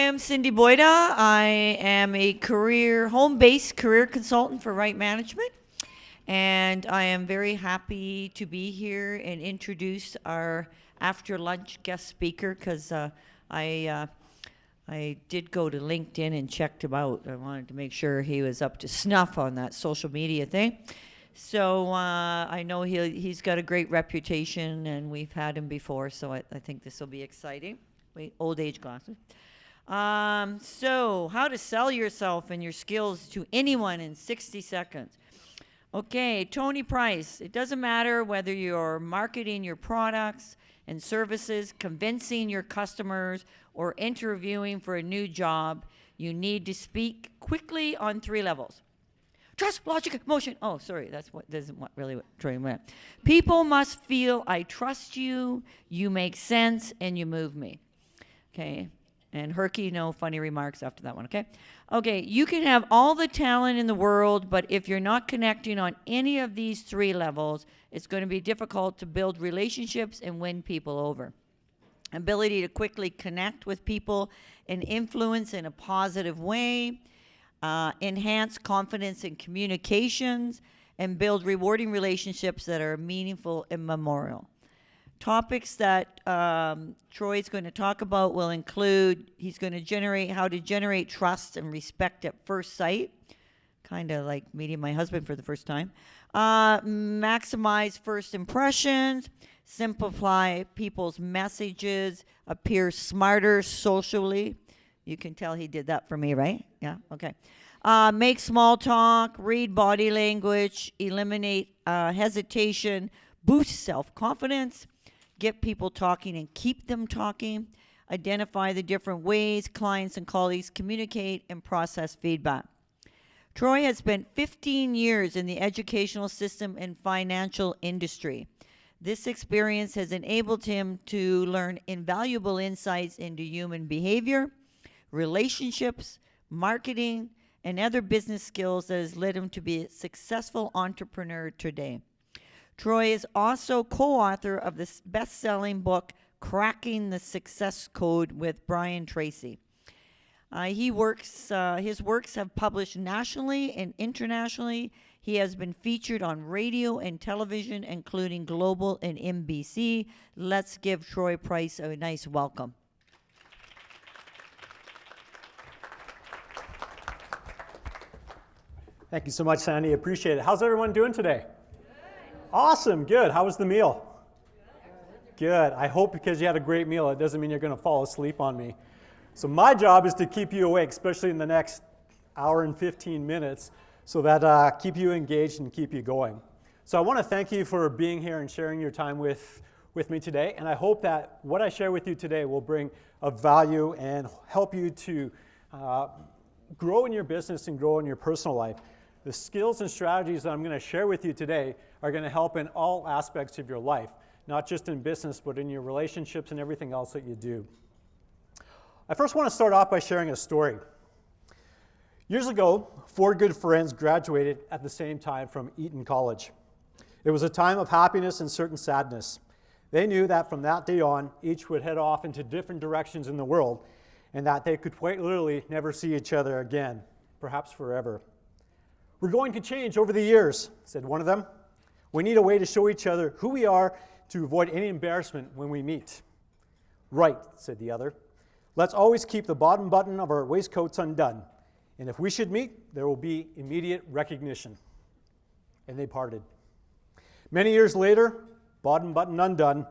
am Cindy Boyda. I am a home-based career consultant for Right Management. And I am very happy to be here and introduce our after-lunch guest speaker because I did go to LinkedIn and checked him out. I wanted to make sure he was up to snuff on that social media thing. So I know he's got a great reputation, and we've had him before, so I think this will be exciting. Wait, old age glasses. So how to sell yourself and your skills to anyone in 60 seconds. Okay, Tony Price. It doesn't matter whether you're marketing your products and services, convincing your customers, or interviewing for a new job, you need to speak quickly on 3 levels. Trust, logic, emotion. Oh, sorry, that's really what Troy meant. People must feel I trust you, you make sense, and you move me. Okay, and Herky, no funny remarks after that one, okay? Okay, you can have all the talent in the world, but if you're not connecting on any of these 3 levels, it's going to be difficult to build relationships and win people over. Ability to quickly connect with people and influence in a positive way, enhance confidence in communications, and build rewarding relationships that are meaningful and memorial. Topics that Troy's going to talk about will include, he's going to how to generate trust and respect at first sight, kind of like meeting my husband for the first time, maximize first impressions, simplify people's messages, appear smarter socially. You can tell he did that for me, right? Yeah, okay. Make small talk, read body language, eliminate hesitation, boost self-confidence, get people talking and keep them talking, identify the different ways clients and colleagues communicate and process feedback. Troy has spent 15 years in the educational system and financial industry. This experience has enabled him to learn invaluable insights into human behavior, relationships, marketing, and other business skills that has led him to be a successful entrepreneur today. Troy is also co-author of the best-selling book, Cracking the Success Code with Brian Tracy. His works have published nationally and internationally. He has been featured on radio and television, including Global and NBC. Let's give Troy Price a nice welcome. Thank you so much, Sandy. Appreciate it. How's everyone doing today? Awesome, good. How was the meal? Good. I hope because you had a great meal, it doesn't mean you're going to fall asleep on me. So my job is to keep you awake, especially in the next hour and 15 minutes, so that keep you engaged and keep you going. So I want to thank you for being here and sharing your time with me today, and I hope that what I share with you today will bring a value and help you to grow in your business and grow in your personal life. The skills and strategies that I'm going to share with you today are going to help in all aspects of your life, not just in business, but in your relationships and everything else that you do. I first want to start off by sharing a story. Years ago, 4 good friends graduated at the same time from Eton College. It was a time of happiness and certain sadness. They knew that from that day on, each would head off into different directions in the world, and that they could quite literally never see each other again, perhaps forever. "We're going to change over the years," said one of them. "We need a way to show each other who we are to avoid any embarrassment when we meet." "Right," said the other. "Let's always keep the bottom button of our waistcoats undone, and if we should meet, there will be immediate recognition." And they parted. Many years later, bottom button undone,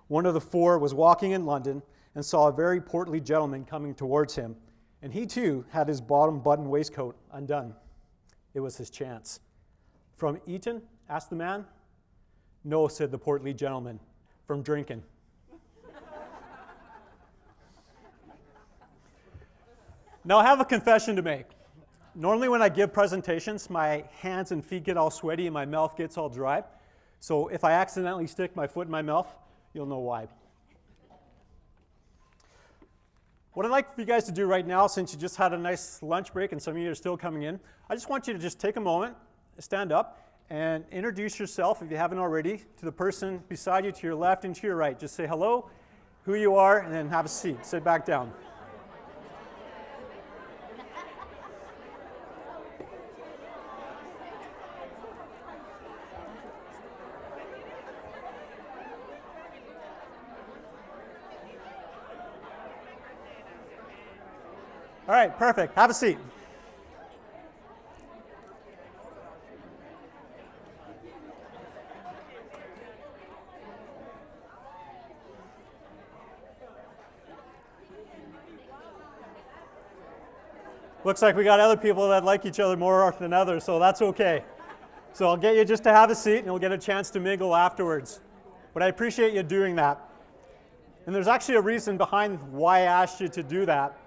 one of the 4 was walking in London and saw a very portly gentleman coming towards him, and he too had his bottom button waistcoat undone. It was his chance. "From Eton?" asked the man. "No," said the portly gentleman. "From drinking." Now I have a confession to make. Normally when I give presentations, my hands and feet get all sweaty and my mouth gets all dry. So if I accidentally stick my foot in my mouth, you'll know why. What I'd like for you guys to do right now, since you just had a nice lunch break and some of you are still coming in, I just want you to just take a moment, stand up, and introduce yourself, if you haven't already, to the person beside you, to your left and to your right. Just say hello, who you are, and then have a seat. Sit back down. All right, perfect. Have a seat. Looks like we got other people that like each other more than others, so that's okay. So I'll get you just to have a seat and you'll get a chance to mingle afterwards. But I appreciate you doing that. And there's actually a reason behind why I asked you to do that.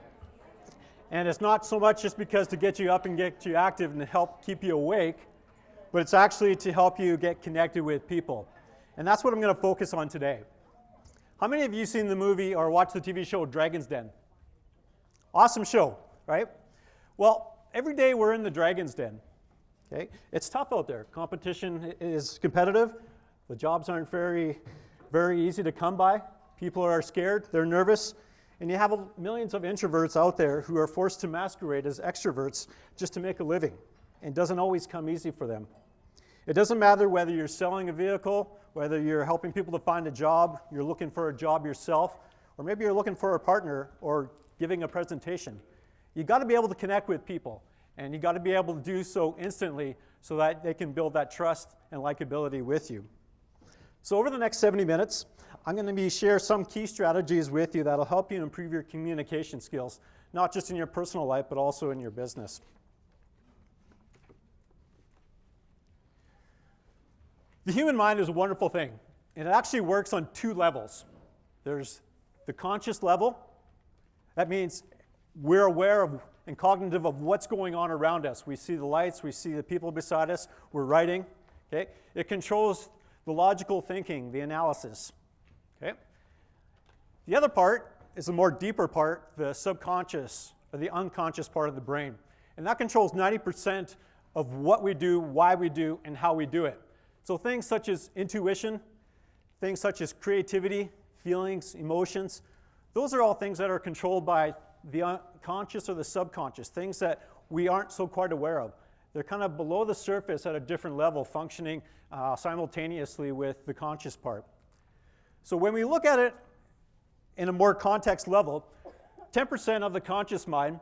And it's not so much just because to get you up and get you active and to help keep you awake, but it's actually to help you get connected with people. And that's what I'm going to focus on today. How many of you seen the movie or watched the TV show Dragon's Den? Awesome show, right? Well, every day we're in the Dragon's Den. Okay? It's tough out there. Competition is competitive. The jobs aren't very easy to come by. People are scared, they're nervous, and you have millions of introverts out there who are forced to masquerade as extroverts just to make a living. It doesn't always come easy for them. It doesn't matter whether you're selling a vehicle, whether you're helping people to find a job, you're looking for a job yourself, or maybe you're looking for a partner or giving a presentation. You got to be able to connect with people, and you got to be able to do so instantly so that they can build that trust and likability with you. So over the next 70 minutes, I'm going to share some key strategies with you that'll help you improve your communication skills, not just in your personal life, but also in your business. The human mind is a wonderful thing, and it actually works on two levels. There's the conscious level. That means we're aware of and cognitive of what's going on around us. We see the lights, we see the people beside us, we're writing. Okay? It controls the logical thinking, the analysis. Okay? The other part is the more deeper part, the subconscious or the unconscious part of the brain. And that controls 90% of what we do, why we do, and how we do it. So things such as intuition, things such as creativity, feelings, emotions, those are all things that are controlled by the unconscious or the subconscious, things that we aren't so quite aware of. They're kind of below the surface at a different level, functioning simultaneously with the conscious part. So when we look at it in a more context level, 10% of the conscious mind,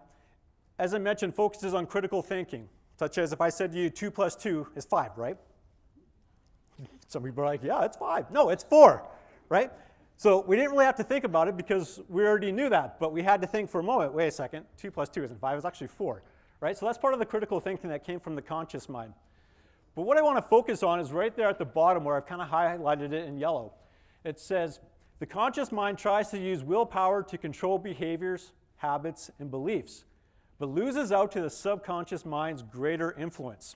as I mentioned, focuses on critical thinking, such as if I said to you 2 + 2 is 5, right? Some people are like, yeah, it's 5. No, it's 4, right? So we didn't really have to think about it because we already knew that, but we had to think for a moment, wait a second, 2 + 2 isn't 5, it's actually 4, right? So that's part of the critical thinking that came from the conscious mind. But what I want to focus on is right there at the bottom where I've kind of highlighted it in yellow. It says, the conscious mind tries to use willpower to control behaviors, habits, and beliefs, but loses out to the subconscious mind's greater influence.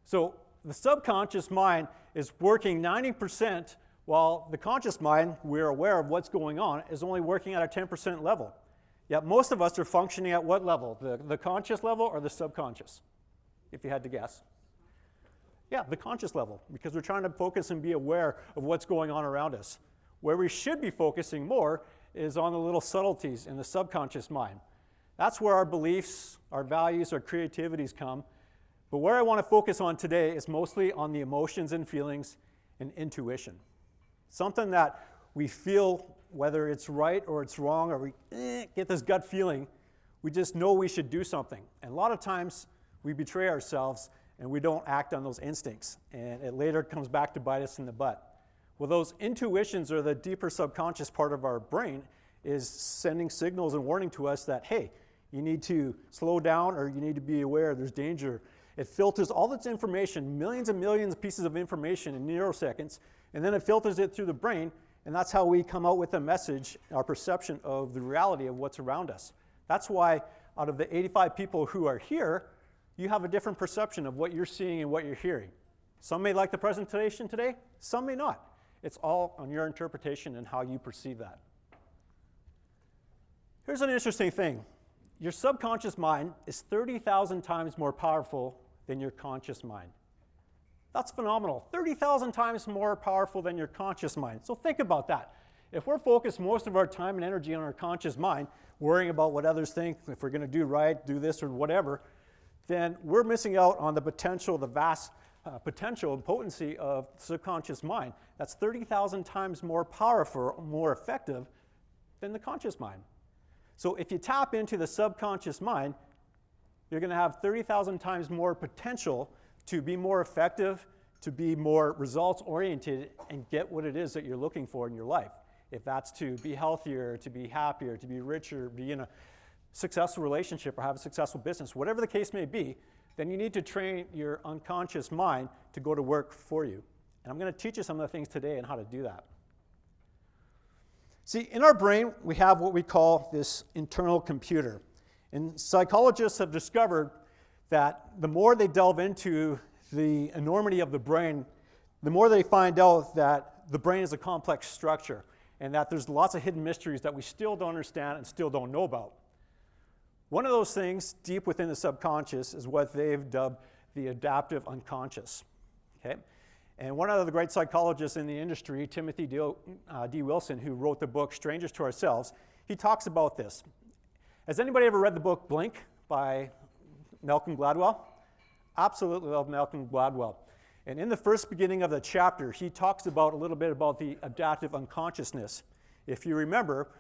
So the subconscious mind is working 90%, while the conscious mind, we're aware of what's going on, is only working at a 10% level. Yet most of us are functioning at what level? The conscious level or the subconscious? If you had to guess. Yeah, the conscious level, because we're trying to focus and be aware of what's going on around us. Where we should be focusing more is on the little subtleties in the subconscious mind. That's where our beliefs, our values, our creativities come. But where I want to focus on today is mostly on the emotions and feelings and intuition. Something that we feel, whether it's right or it's wrong, or we get this gut feeling, we just know we should do something. And a lot of times we betray ourselves and we don't act on those instincts. And it later comes back to bite us in the butt. Well, those intuitions, or the deeper subconscious part of our brain, is sending signals and warning to us that, hey, you need to slow down or you need to be aware, there's danger. It filters all this information, millions and millions of pieces of information in neuroseconds, and then it filters it through the brain, and that's how we come out with a message, our perception of the reality of what's around us. That's why out of the 85 people who are here, you have a different perception of what you're seeing and what you're hearing. Some may like the presentation today, some may not. It's all on your interpretation and how you perceive that. Here's an interesting thing. Your subconscious mind is 30,000 times more powerful than your conscious mind. That's phenomenal. 30,000 times more powerful than your conscious mind. So think about that. If we're focused most of our time and energy on our conscious mind, worrying about what others think, if we're going to do right, do this or whatever, then we're missing out on the potential, the vast potential and potency of the subconscious mind. That's 30,000 times more powerful, more effective than the conscious mind. So if you tap into the subconscious mind, you're going to have 30,000 times more potential to be more effective, to be more results-oriented, and get what it is that you're looking for in your life. If that's to be healthier, to be happier, to be richer, be in a successful relationship, or have a successful business, whatever the case may be, then you need to train your unconscious mind to go to work for you. And I'm going to teach you some of the things today on how to do that. See, in our brain, we have what we call this internal computer. And psychologists have discovered that the more they delve into the enormity of the brain, the more they find out that the brain is a complex structure and that there's lots of hidden mysteries that we still don't understand and still don't know about. One of those things deep within the subconscious is what they've dubbed the adaptive unconscious. Okay? And one of the great psychologists in the industry, Timothy D. Wilson, who wrote the book Strangers to Ourselves, he talks about this. Has anybody ever read the book Blink by Malcolm Gladwell? Absolutely love Malcolm Gladwell. And in the first beginning of the chapter, he talks about a little bit about the adaptive unconsciousness. If you remember,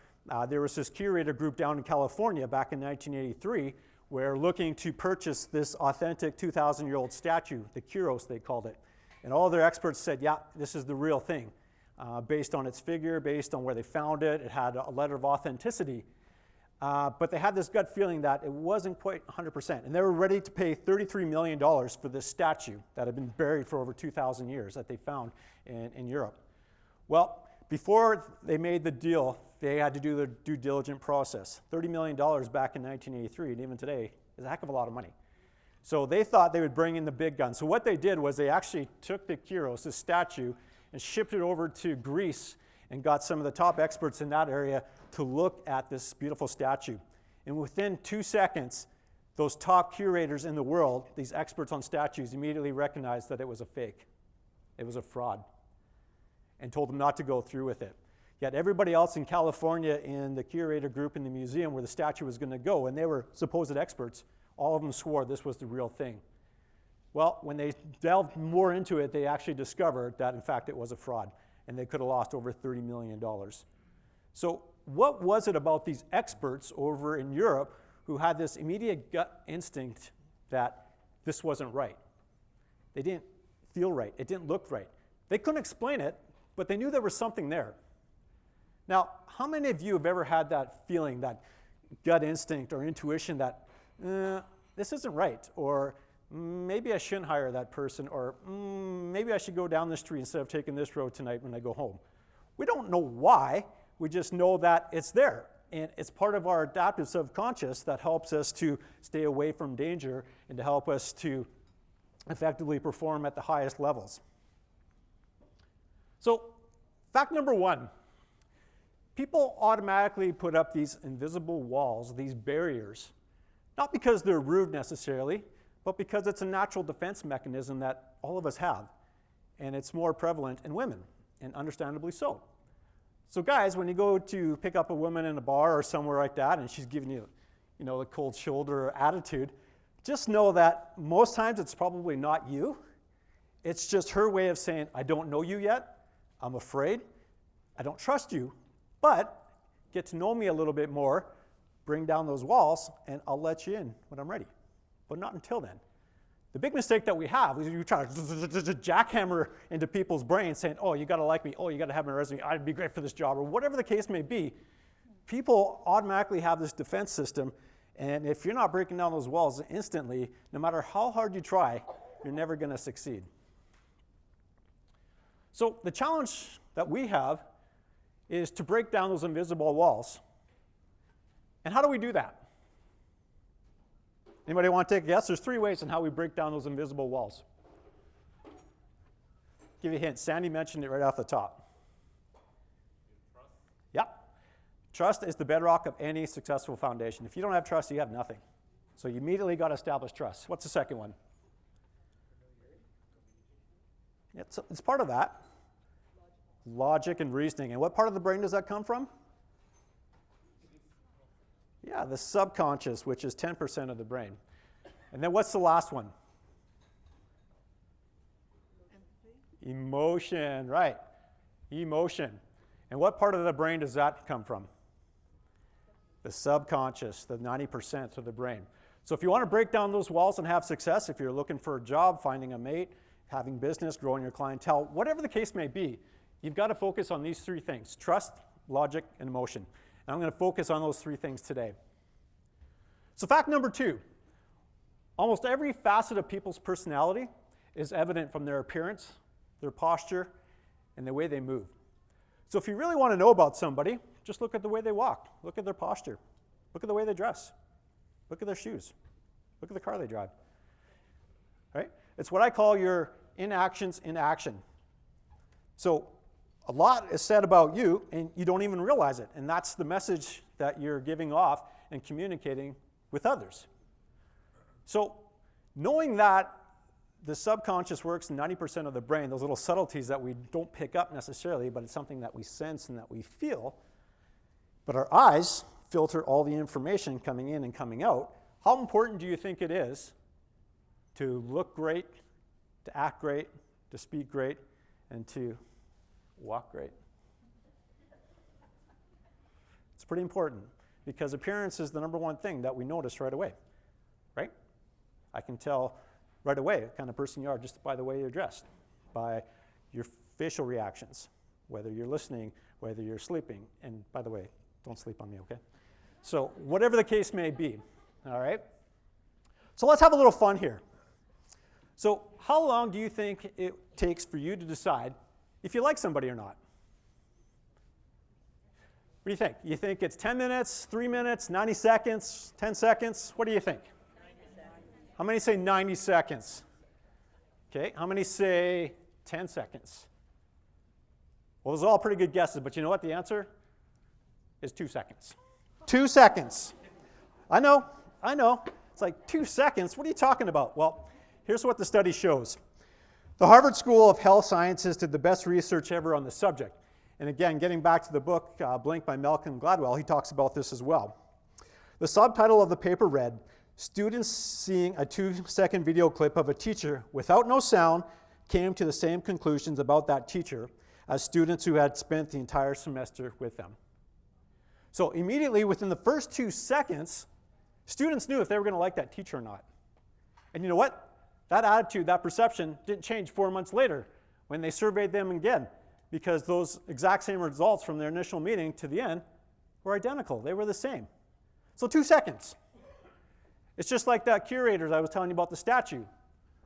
there was this curator group down in California back in 1983 where looking to purchase this authentic 2,000-year-old statue, the Kuros they called it. And all their experts said, yeah, this is the real thing. Based on its figure, based on where they found it, it had a letter of authenticity. But they had this gut feeling that it wasn't quite 100%. And they were ready to pay $33 million for this statue that had been buried for over 2,000 years that they found in Europe. Well, before they made the deal, they had to do the due diligence process. $30 million back in 1983, and even today, is a heck of a lot of money. So they thought they would bring in the big guns. So what they did was they actually took the Kuros, this statue, and shipped it over to Greece and got some of the top experts in that area to look at this beautiful statue. And within 2 seconds, those top curators in the world, these experts on statues, immediately recognized that it was a fake. It was a fraud, and told them not to go through with it. Yet everybody else in California in the curator group in the museum where the statue was going to go, and they were supposed experts, all of them swore this was the real thing. Well, when they delved more into it, they actually discovered that, in fact, it was a fraud, and they could have lost over $30 million. So what was it about these experts over in Europe who had this immediate gut instinct that this wasn't right? They didn't feel right. It didn't look right. They couldn't explain it, but they knew there was something there. Now, how many of you have ever had that feeling, that gut instinct or intuition that this isn't right, or maybe I shouldn't hire that person, or maybe I should go down this street instead of taking this road tonight when I go home? We don't know why. We just know that it's there. And it's part of our adaptive subconscious that helps us to stay away from danger and to help us to effectively perform at the highest levels. So, fact number one, people automatically put up these invisible walls, these barriers, not because they're rude necessarily, but because it's a natural defense mechanism that all of us have. And it's more prevalent in women, and understandably so. So guys, when you go to pick up a woman in a bar or somewhere like that, and she's giving you, the cold shoulder attitude, just know that most times it's probably not you. It's just her way of saying, I don't know you yet, I'm afraid, I don't trust you, but get to know me a little bit more, bring down those walls, and I'll let you in when I'm ready. But not until then. The big mistake that we have is you try to jackhammer into people's brains saying, oh, you got to like me, oh, you got to have my resume, I'd be great for this job, or whatever the case may be. People automatically have this defense system, and if you're not breaking down those walls instantly, no matter how hard you try, you're never going to succeed. So the challenge that we have is to break down those invisible walls. And how do we do that? Anybody want to take a guess? There's 3 ways on how we break down those invisible walls. Give you a hint. Sandy mentioned it right off the top. Trust. Yep. Trust is the bedrock of any successful foundation. If you don't have trust, you have nothing. So you immediately got to establish trust. What's the second one? It's part of that. Logic and reasoning. And what part of the brain does that come from? Yeah, the subconscious, which is 10% of the brain. And then what's the last one? Emotion, right. Emotion. And what part of the brain does that come from? The subconscious, the 90% of the brain. So if you want to break down those walls and have success, if you're looking for a job, finding a mate, having business, growing your clientele, whatever the case may be, you've got to focus on these three things: trust, logic, and emotion. And I'm going to focus on those three things today. So fact number 2, almost every facet of people's personality is evident from their appearance, their posture, and the way they move. So if you really want to know about somebody, just look at the way they walk, look at their posture, look at the way they dress, look at their shoes, look at the car they drive. Right? It's what I call your inactions in action. So a lot is said about you, and you don't even realize it. And that's the message that you're giving off and communicating with others. So knowing that the subconscious works in 90% of the brain, those little subtleties that we don't pick up necessarily, but it's something that we sense and that we feel, but our eyes filter all the information coming in and coming out, how important do you think it is to look great, to act great, to speak great, and to walk great? It's pretty important because appearance is the number one thing that we notice right away, right? I can tell right away what kind of person you are just by the way you're dressed, by your facial reactions, whether you're listening, whether you're sleeping. And by the way, don't sleep on me, okay? So whatever the case may be, all right? So let's have a little fun here. So how long do you think it takes for you to decide if you like somebody or not? What do you think? You think it's 10 minutes, 3 minutes, 90 seconds, 10 seconds? What do you think? 90 seconds. How many say 90 seconds? Okay, how many say 10 seconds? Well, those are all pretty good guesses, but you know what the answer is? 2 seconds. 2 seconds. I know. It's like 2 seconds. What are you talking about? Well, here's what the study shows. The Harvard School of Health Sciences did the best research ever on the subject. And again, getting back to the book, Blink by Malcolm Gladwell, he talks about this as well. The subtitle of the paper read, "Students seeing a 2-second video clip of a teacher without no sound came to the same conclusions about that teacher as students who had spent the entire semester with them." So immediately within the first 2 seconds, students knew if they were going to like that teacher or not. And you know what? That attitude, that perception didn't change 4 months later when they surveyed them again, because those exact same results from their initial meeting to the end were identical. They were the same. So 2 seconds. It's just like that curators I was telling you about the statue.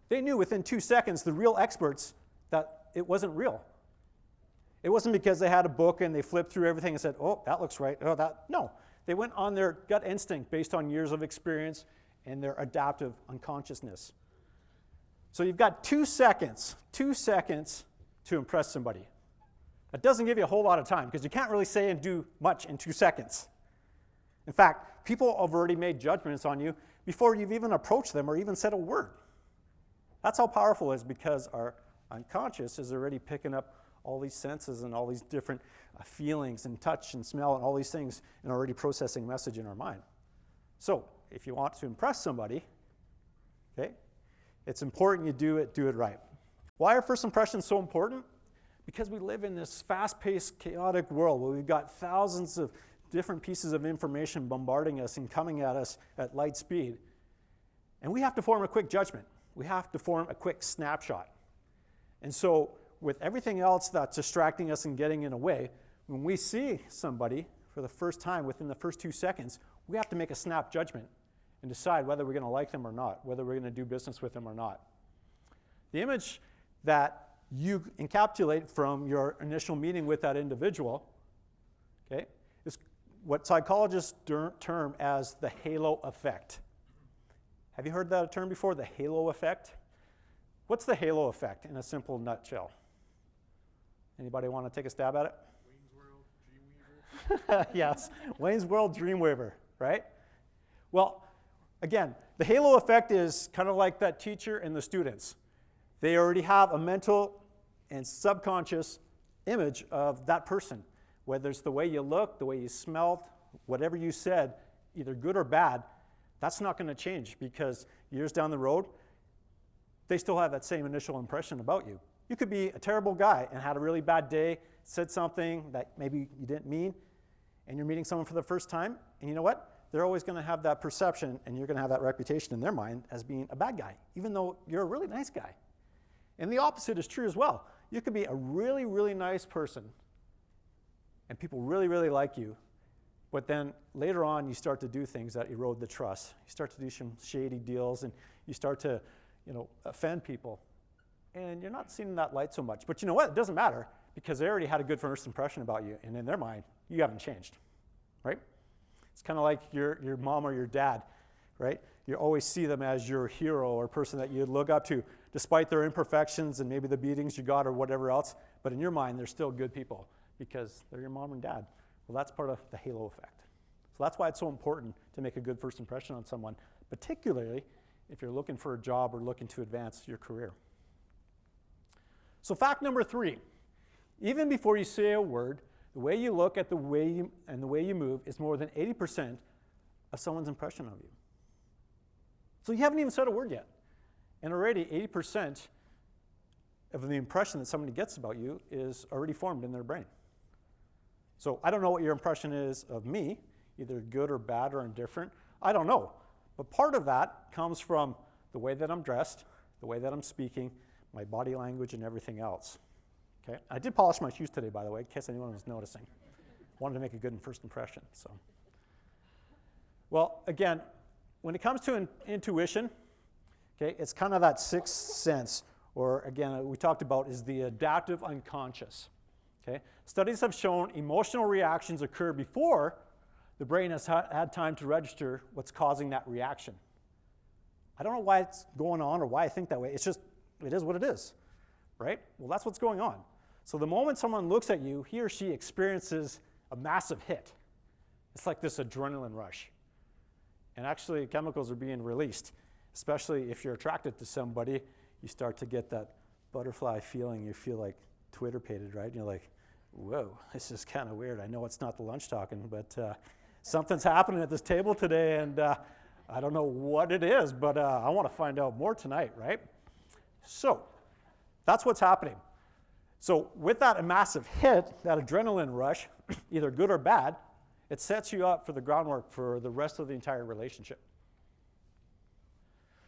They knew within 2 seconds, the real experts, that it wasn't real. It wasn't because they had a book and they flipped through everything and said, oh, that looks right. Oh, that. No. They went on their gut instinct based on years of experience and their adaptive unconsciousness. So you've got 2 seconds to impress somebody. That doesn't give you a whole lot of time because you can't really say and do much in 2 seconds. In fact, people have already made judgments on you before you've even approached them or even said a word. That's how powerful it is, because our unconscious is already picking up all these senses and all these different feelings and touch and smell and all these things, and already processing message in our mind. So if you want to impress somebody, okay, it's important you do it right. Why are first impressions so important? Because we live in this fast-paced, chaotic world where we've got thousands of different pieces of information bombarding us and coming at us at light speed. And we have to form a quick judgment. We have to form a quick snapshot. And so with everything else that's distracting us and getting in the way, when we see somebody for the first time within the first 2 seconds, we have to make a snap judgment and decide whether we're going to like them or not, whether we're going to do business with them or not. The image that you encapsulate from your initial meeting with that individual, okay, is what psychologists term as the halo effect. Have you heard that term before, the halo effect? What's the halo effect in a simple nutshell? Anybody want to take a stab at it? Wayne's World, Dreamweaver. Yes, Wayne's World, Dreamweaver, right? Well, again, the halo effect is kind of like that teacher and the students. They already have a mental and subconscious image of that person, whether it's the way you look, the way you smelled, whatever you said, either good or bad. That's not going to change, because years down the road, they still have that same initial impression about you. You could be a terrible guy and had a really bad day, said something that maybe you didn't mean, and you're meeting someone for the first time, and you know what? They're always going to have that perception, and you're going to have that reputation in their mind as being a bad guy, even though you're a really nice guy. And the opposite is true as well. You could be a really, really nice person, and people really, really like you, but then later on you start to do things that erode the trust. You start to do some shady deals, and you start to, offend people, and you're not seeing that light so much. But you know what? It doesn't matter, because they already had a good first impression about you, and in their mind, you haven't changed, right? It's kind of like your mom or your dad, right? You always see them as your hero or person that you look up to, despite their imperfections and maybe the beatings you got or whatever else. But in your mind, they're still good people because they're your mom and dad. Well, that's part of the halo effect. So that's why it's so important to make a good first impression on someone, particularly if you're looking for a job or looking to advance your career. So fact number 3, even before you say a word, the way you look at the way you move is more than 80% of someone's impression of you. So you haven't even said a word yet. And already 80% of the impression that somebody gets about you is already formed in their brain. So I don't know what your impression is of me, either good or bad or indifferent. I don't know. But part of that comes from the way that I'm dressed, the way that I'm speaking, my body language, and everything else. Okay? I did polish my shoes today, by the way, in case anyone was noticing. Wanted to make a good first impression. So, well, again, when it comes to intuition, okay, it's kind of that sixth sense, or again, we talked about is the adaptive unconscious. Okay? Studies have shown emotional reactions occur before the brain has had time to register what's causing that reaction. I don't know why it's going on or why I think that way. It's just, it is what it is, right? Well, that's what's going on. So the moment someone looks at you, he or she experiences a massive hit. It's like this adrenaline rush. And actually, chemicals are being released, especially if you're attracted to somebody. You start to get that butterfly feeling. You feel like Twitter-pated, right? And you're like, whoa, this is kind of weird. I know it's not the lunch talking, but something's happening at this table today, and I don't know what it is, but I want to find out more tonight, right? So that's what's happening. So with that massive hit, that adrenaline rush, either good or bad, it sets you up for the groundwork for the rest of the entire relationship.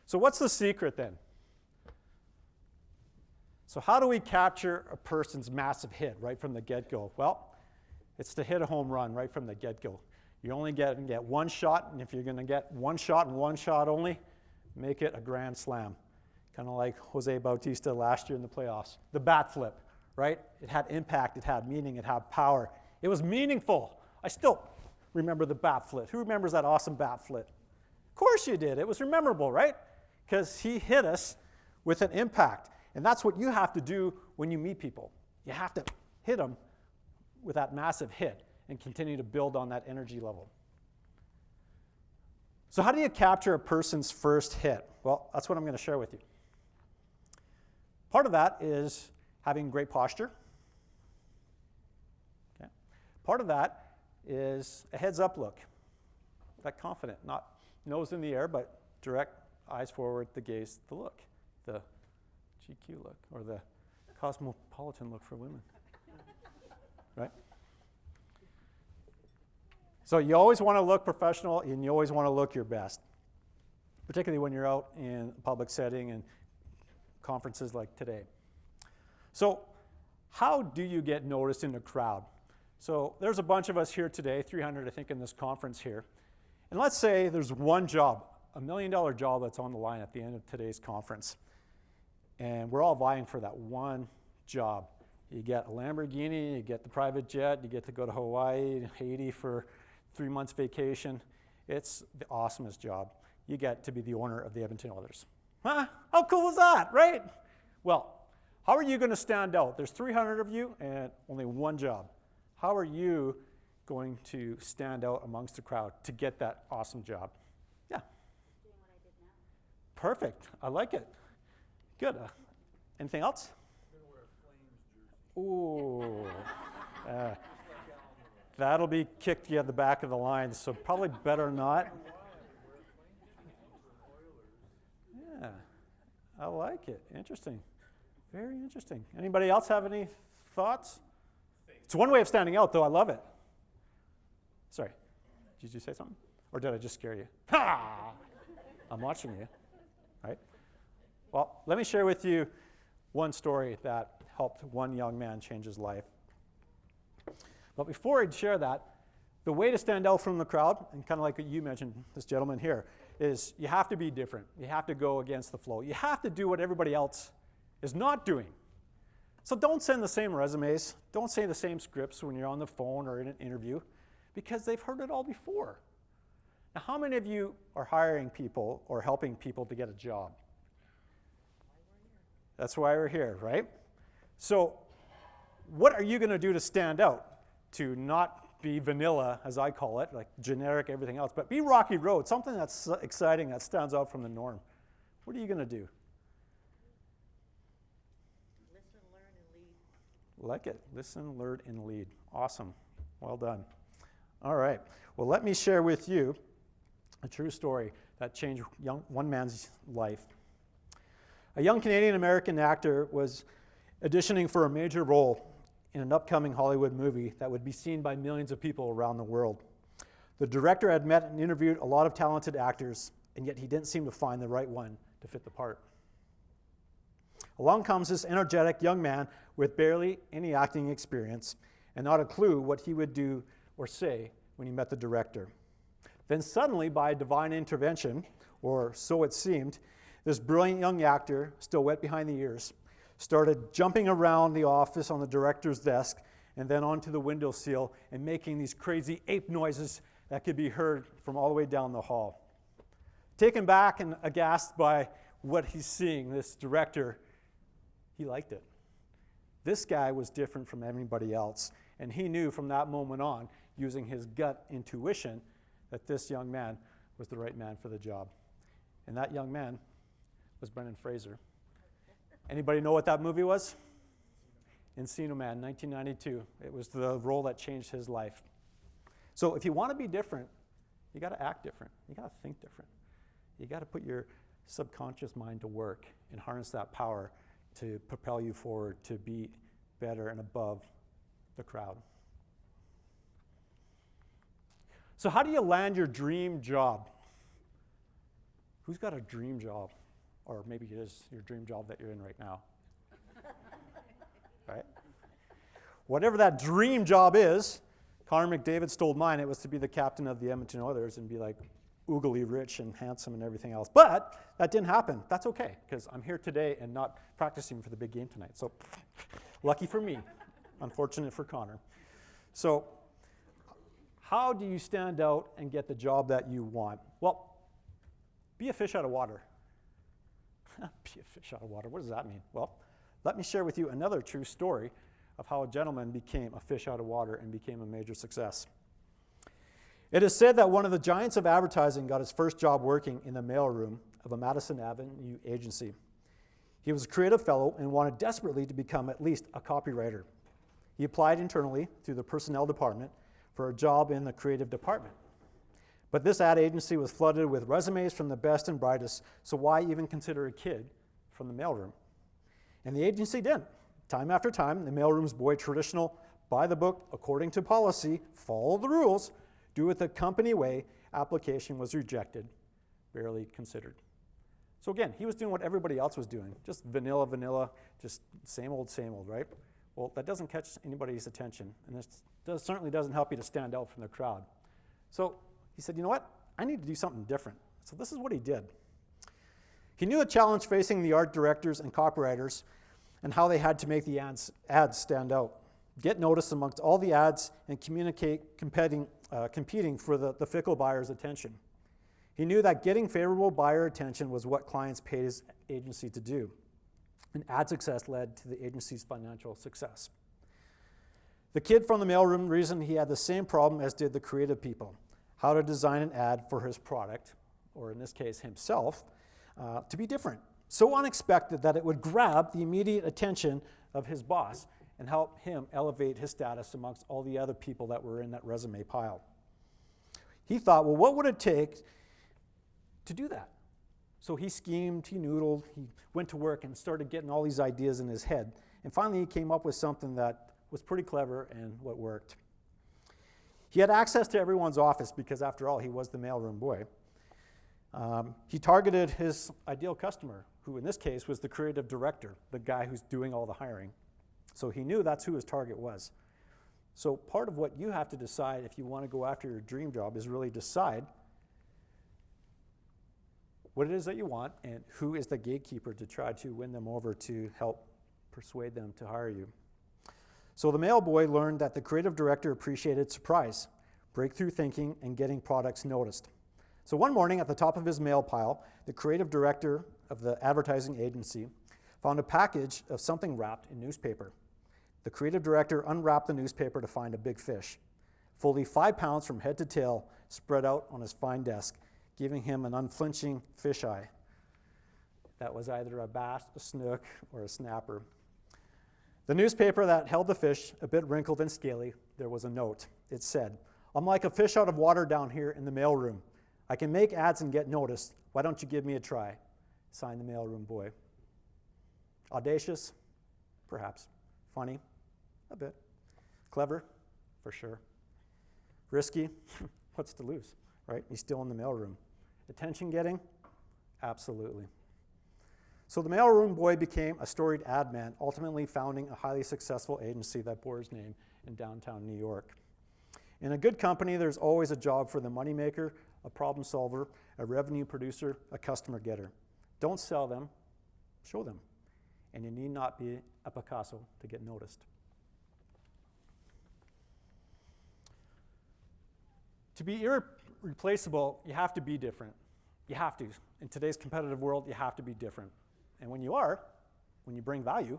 So what's the secret then? So how do we capture a person's massive hit right from the get-go? Well, it's to hit a home run right from the get-go. You only get one shot, and if you're going to get one shot and one shot only, make it a grand slam. Kind of like Jose Bautista last year in the playoffs. The bat flip, right? It had impact, it had meaning, it had power. It was meaningful. I still remember the bat flip. Who remembers that awesome bat flip? Of course you did. It was memorable, right? Because he hit us with an impact. And that's what you have to do when you meet people. You have to hit them with that massive hit and continue to build on that energy level. So how do you capture a person's first hit? Well, that's what I'm going to share with you. Part of that is having great posture. Okay. Part of that is a heads-up look. That confident, not nose in the air, but direct, eyes forward, the gaze, the look. The GQ look, or the cosmopolitan look for women. Right? So you always want to look professional, and you always want to look your best, particularly when you're out in a public setting and conferences like today. So how do you get noticed in a crowd? So there's a bunch of us here today, 300 I think in this conference here. And let's say there's one job, $1 million job that's on the line at the end of today's conference. And we're all vying for that one job. You get a Lamborghini, you get the private jet, you get to go to Hawaii, Haiti for 3 months vacation. It's the awesomest job. You get to be the owner of the Edmonton Oilers. Huh? How cool is that, right? Well, how are you going to stand out? There's 300 of you and only one job. How are you going to stand out amongst the crowd to get that awesome job? Yeah. Doing what I did now. Perfect. I like it. Good. Anything else? I'm going to wear a Flames jersey. Ooh. That'll be kicked you at the back of the line, so probably better not. Yeah, I like it. Interesting. Very interesting. Anybody else have any thoughts? It's one way of standing out, though. I love it. Sorry, did you say something? Or did I just scare you? Ha! I'm watching you, right? Well, let me share with you one story that helped one young man change his life. But before I share that, the way to stand out from the crowd, and kind of like what you mentioned, this gentleman here, is you have to be different. You have to go against the flow. You have to do what everybody else is not doing. So don't send the same resumes. Don't say the same scripts when you're on the phone or in an interview, because they've heard it all before. Now, how many of you are hiring people or helping people to get a job? That's why we're here, right? So what are you going to do to stand out? To not be vanilla, as I call it, like generic everything else, but be rocky road, something that's exciting, that stands out from the norm. What are you going to do? Listen, learn, and lead. Like it. Listen, learn, and lead. Awesome. Well done. All right. Well, let me share with you a true story that changed one man's life. A young Canadian-American actor was auditioning for a major role in an upcoming Hollywood movie that would be seen by millions of people around the world. The director had met and interviewed a lot of talented actors, and yet he didn't seem to find the right one to fit the part. Along comes this energetic young man with barely any acting experience and not a clue what he would do or say when he met the director. Then suddenly, by divine intervention, or so it seemed, this brilliant young actor, still wet behind the ears, started jumping around the office on the director's desk and then onto the windowsill and making these crazy ape noises that could be heard from all the way down the hall. Taken back and aghast by what he's seeing, this director, he liked it. This guy was different from everybody else, and he knew from that moment on, using his gut intuition, that this young man was the right man for the job. And that young man was Brendan Fraser. Anybody know what that movie was? Encino Man, 1992. It was the role that changed his life. So if you want to be different, you got to act different. You got to think different. You got to put your subconscious mind to work and harness that power to propel you forward, to be better and above the crowd. So how do you land your dream job? Who's got a dream job? Or maybe it is your dream job that you're in right now. Right? Whatever that dream job is, Connor McDavid stole mine. It was to be the captain of the Edmonton Oilers and be like oogly rich and handsome and everything else. But that didn't happen. That's okay, because I'm here today and not practicing for the big game tonight. So lucky for me, unfortunate for Connor. So how do you stand out and get the job that you want? Well, be a fish out of water. Be a fish out of water. What does that mean? Well, let me share with you another true story of how a gentleman became a fish out of water and became a major success. It is said that one of the giants of advertising got his first job working in the mailroom of a Madison Avenue agency. He was a creative fellow and wanted desperately to become at least a copywriter. He applied internally through the personnel department for a job in the creative department. But this ad agency was flooded with resumes from the best and brightest, so why even consider a kid from the mailroom? And the agency didn't. Time after time, the mailroom's boy, traditional, by the book, according to policy, follow the rules, do it the company way, application was rejected, barely considered. So again, he was doing what everybody else was doing, just vanilla, just same old, right? Well, that doesn't catch anybody's attention, and this certainly doesn't help you to stand out from the crowd. So he said, you know what? I need to do something different. So this is what he did. He knew the challenge facing the art directors and copywriters and how they had to make the ads stand out, get noticed amongst all the ads, and competing for the fickle buyer's attention. He knew that getting favorable buyer attention was what clients paid his agency to do, and ad success led to the agency's financial success. The kid from the mailroom reasoned he had the same problem as did the creative people: how to design an ad for his product, or in this case himself, to be different, so unexpected that it would grab the immediate attention of his boss and help him elevate his status amongst all the other people that were in that resume pile. He thought, well, what would it take to do that? So he schemed, he noodled, he went to work and started getting all these ideas in his head. And finally he came up with something that was pretty clever and what worked. He had access to everyone's office because, after all, he was the mailroom boy. He targeted his ideal customer, who in this case was the creative director, the guy who's doing all the hiring. So he knew that's who his target was. So part of what you have to decide if you want to go after your dream job is really decide what it is that you want and who is the gatekeeper to try to win them over to help persuade them to hire you. So the mail boy learned that the creative director appreciated surprise, breakthrough thinking, and getting products noticed. So one morning at the top of his mail pile, the creative director of the advertising agency found a package of something wrapped in newspaper. The creative director unwrapped the newspaper to find a big fish, fully 5 pounds from head to tail, spread out on his fine desk, giving him an unflinching fisheye. That was either a bass, a snook, or a snapper. The newspaper that held the fish, a bit wrinkled and scaly, there was a note. It said, "I'm like a fish out of water down here in the mailroom. I can make ads and get noticed. Why don't you give me a try?" Signed the mailroom boy. Audacious? Perhaps. Funny? A bit. Clever? For sure. Risky? What's to lose, right? He's still in the mailroom. Attention getting? Absolutely. So the mailroom boy became a storied ad man, ultimately founding a highly successful agency that bore his name in downtown New York. In a good company, there's always a job for the moneymaker, a problem solver, a revenue producer, a customer getter. Don't sell them, show them. And you need not be a Picasso to get noticed. To be irreplaceable, you have to be different. You have to. In today's competitive world, you have to be different. And when you are, when you bring value,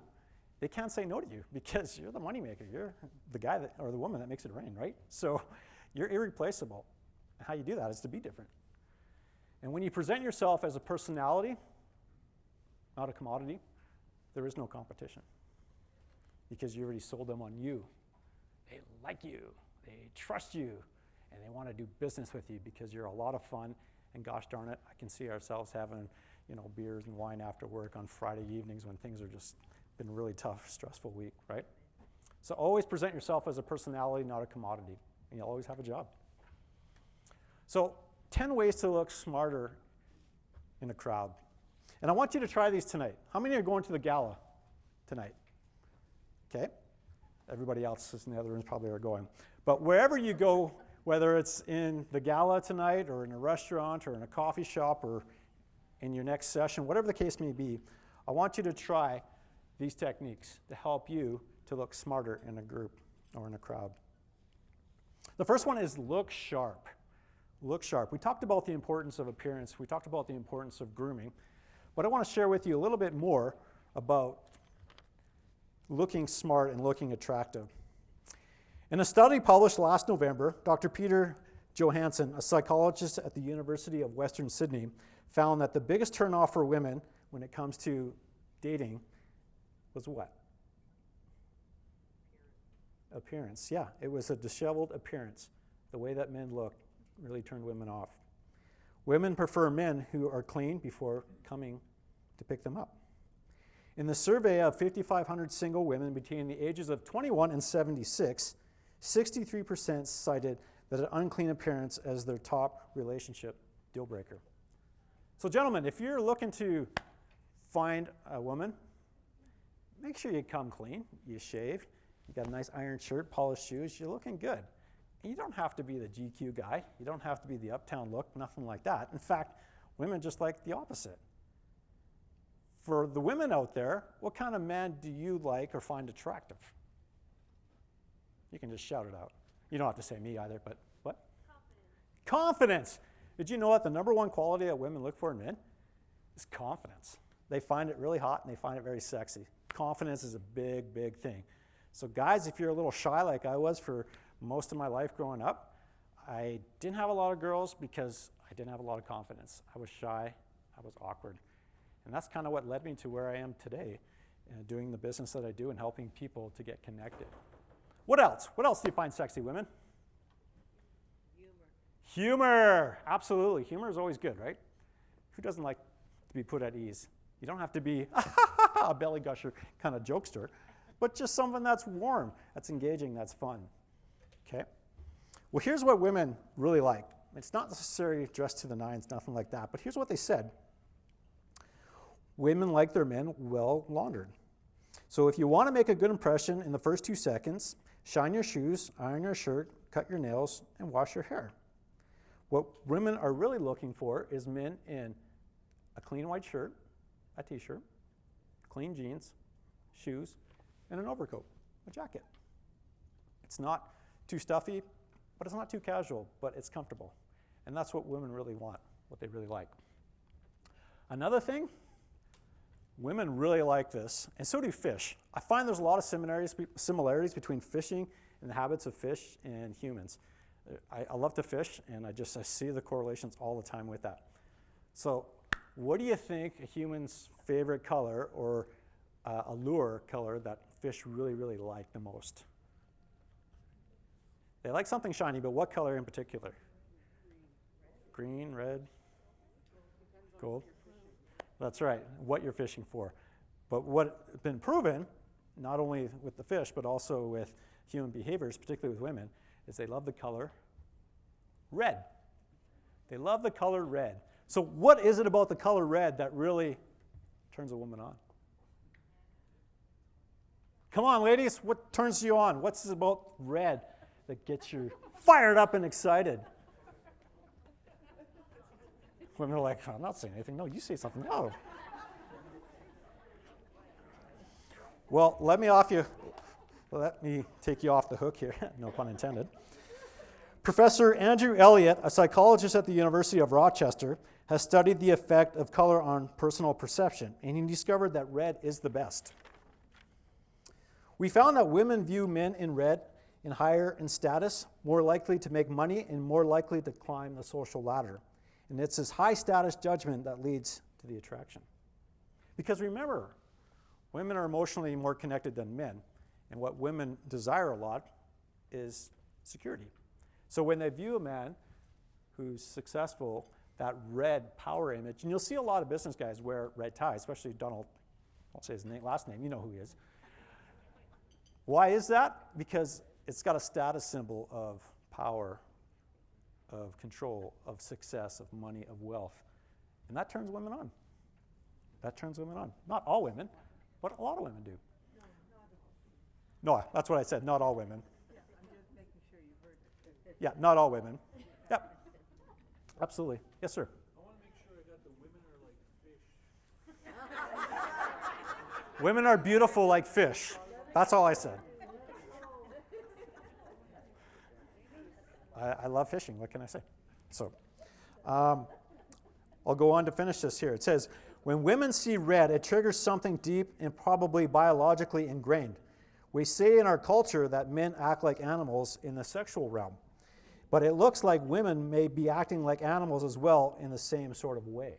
they can't say no to you because you're the moneymaker. You're the guy that, or the woman that makes it rain, right? So you're irreplaceable. How you do that is to be different. And when you present yourself as a personality, not a commodity, there is no competition because you already sold them on you. They like you, they trust you, and they want to do business with you because you're a lot of fun. And gosh darn it, I can see ourselves having, beers and wine after work on Friday evenings when things are just been a really tough, stressful week, right? So always present yourself as a personality, not a commodity, and you'll always have a job. So 10 ways to look smarter in a crowd. And I want you to try these tonight. How many are going to the gala tonight? Okay. Everybody else in the other rooms probably are going. But wherever you go, whether it's in the gala tonight or in a restaurant or in a coffee shop or in your next session, whatever the case may be, I want you to try these techniques to help you to look smarter in a group or in a crowd. The first one is look sharp. Look sharp. We talked about the importance of appearance. We talked about the importance of grooming. But I want to share with you a little bit more about looking smart and looking attractive. In a study published last November, Dr. Peter Johansson, a psychologist at the University of Western Sydney, found that the biggest turnoff for women when it comes to dating was what? Appearance. Yeah, it was a disheveled appearance. The way that men looked really turned women off. Women prefer men who are clean before coming to pick them up. In the survey of 5,500 single women between the ages of 21 and 76, 63% cited that an unclean appearance as their top relationship deal breaker. So gentlemen, if you're looking to find a woman, make sure you come clean, you shave, you got a nice iron shirt, polished shoes, you're looking good. And you don't have to be the GQ guy, you don't have to be the uptown look, nothing like that. In fact, women just like the opposite. For the women out there, what kind of man do you like or find attractive? You can just shout it out. You don't have to say me either, but what? Confidence. Did you know that the number one quality that women look for in men is confidence? They find it really hot and they find it very sexy. Confidence is a big, big thing. So guys, if you're a little shy like I was for most of my life growing up, I didn't have a lot of girls because I didn't have a lot of confidence. I was shy, I was awkward. And that's kind of what led me to where I am today, doing the business that I do and helping people to get connected. What else? What else do you find sexy, women? Humor, absolutely. Humor is always good, right? Who doesn't like to be put at ease? You don't have to be a belly gusher kind of jokester, but just something that's warm, that's engaging, that's fun. Okay? Well, here's what women really like. It's not necessarily dressed to the nines, nothing like that, but here's what they said. Women like their men well laundered. So if you want to make a good impression in the first 2 seconds, shine your shoes, iron your shirt, cut your nails, and wash your hair. What women are really looking for is men in a clean white shirt, a t-shirt, clean jeans, shoes, and an overcoat, a jacket. It's not too stuffy, but it's not too casual, but it's comfortable. And that's what women really want, what they really like. Another thing, women really like this, and so do fish. I find there's a lot of similarities between fishing and the habits of fish and humans. I love to fish, and I see the correlations all the time with that. So what do you think a human's favorite color or a lure color that fish really, really like the most? They like something shiny, but what color in particular? Green, red, gold? That's right, what you're fishing for. But what's been proven, not only with the fish, but also with human behaviors, particularly with women, is they love the color red. They love the color red. So what is it about the color red that really turns a woman on? Come on, ladies, what turns you on? What's it about red that gets you fired up and excited? Women are like, I'm not saying anything. No, you say something. No. Well, let me take you off the hook here. No pun intended. Professor Andrew Elliott, a psychologist at the University of Rochester, has studied the effect of color on personal perception, and he discovered that red is the best. We found that women view men in red in higher in status, more likely to make money, and more likely to climb the social ladder. And it's this high status judgment that leads to the attraction. Because remember, women are emotionally more connected than men, and what women desire a lot is security. So when they view a man who's successful, that red power image, and you'll see a lot of business guys wear red ties, especially Donald, I'll say his last name, you know who he is. Why is that? Because it's got a status symbol of power, of control, of success, of money, of wealth. And that turns women on. That turns women on. Not all women, but a lot of women do. No, that's what I said, not all women. Yeah, I'm just making sure you heard it. Yeah, not all women. Yep. Absolutely. Yes, sir. I want to make sure I got the women are like fish. Women are beautiful like fish. That's all I said. I love fishing. What can I say? So, I'll go on to finish this here. It says, when women see red, it triggers something deep and probably biologically ingrained. We say in our culture that men act like animals in the sexual realm, but it looks like women may be acting like animals as well in the same sort of way.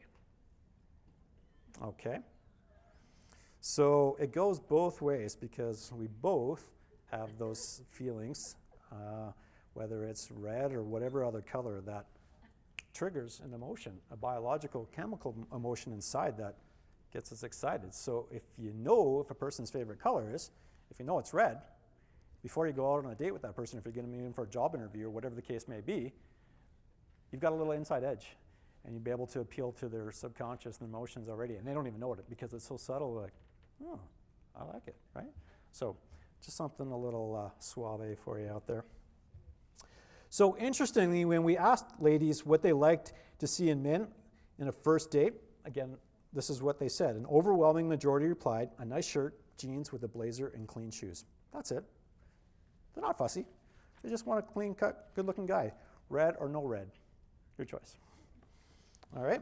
Okay? So it goes both ways because we both have those feelings, whether it's red or whatever other color that triggers an emotion, a biological, chemical emotion inside that gets us excited. So if you know if a person's favorite color is, if you know it's red, before you go out on a date with that person, if you're going to meet them for a job interview or whatever the case may be, you've got a little inside edge, and you'll be able to appeal to their subconscious and emotions already, and they don't even know it because it's so subtle, like, oh, I like it, right? So just something a little suave for you out there. So interestingly, when we asked ladies what they liked to see in men in a first date, again, this is what they said. An overwhelming majority replied, a nice shirt, jeans with a blazer, and clean shoes. That's it. They're not fussy. They just want a clean-cut, good-looking guy. Red or no red. Your choice. All right?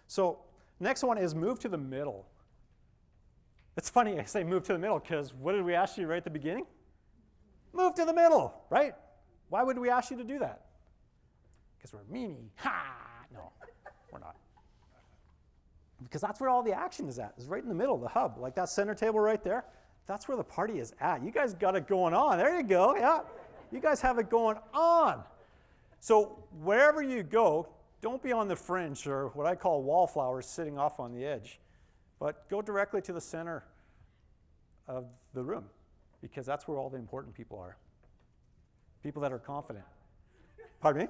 So next one is move to the middle. It's funny I say move to the middle because what did we ask you right at the beginning? Move to the middle, right? Why would we ask you to do that? Because we're meanie. Ha! No, we're not. Because that's where all the action is at, is right in the middle, the hub. Like that center table right there, that's where the party is at. You guys got it going on. There you go, yeah. You guys have it going on. So wherever you go, don't be on the fringe or what I call wallflowers sitting off on the edge, but go directly to the center of the room because that's where all the important people are. People that are confident. Pardon me?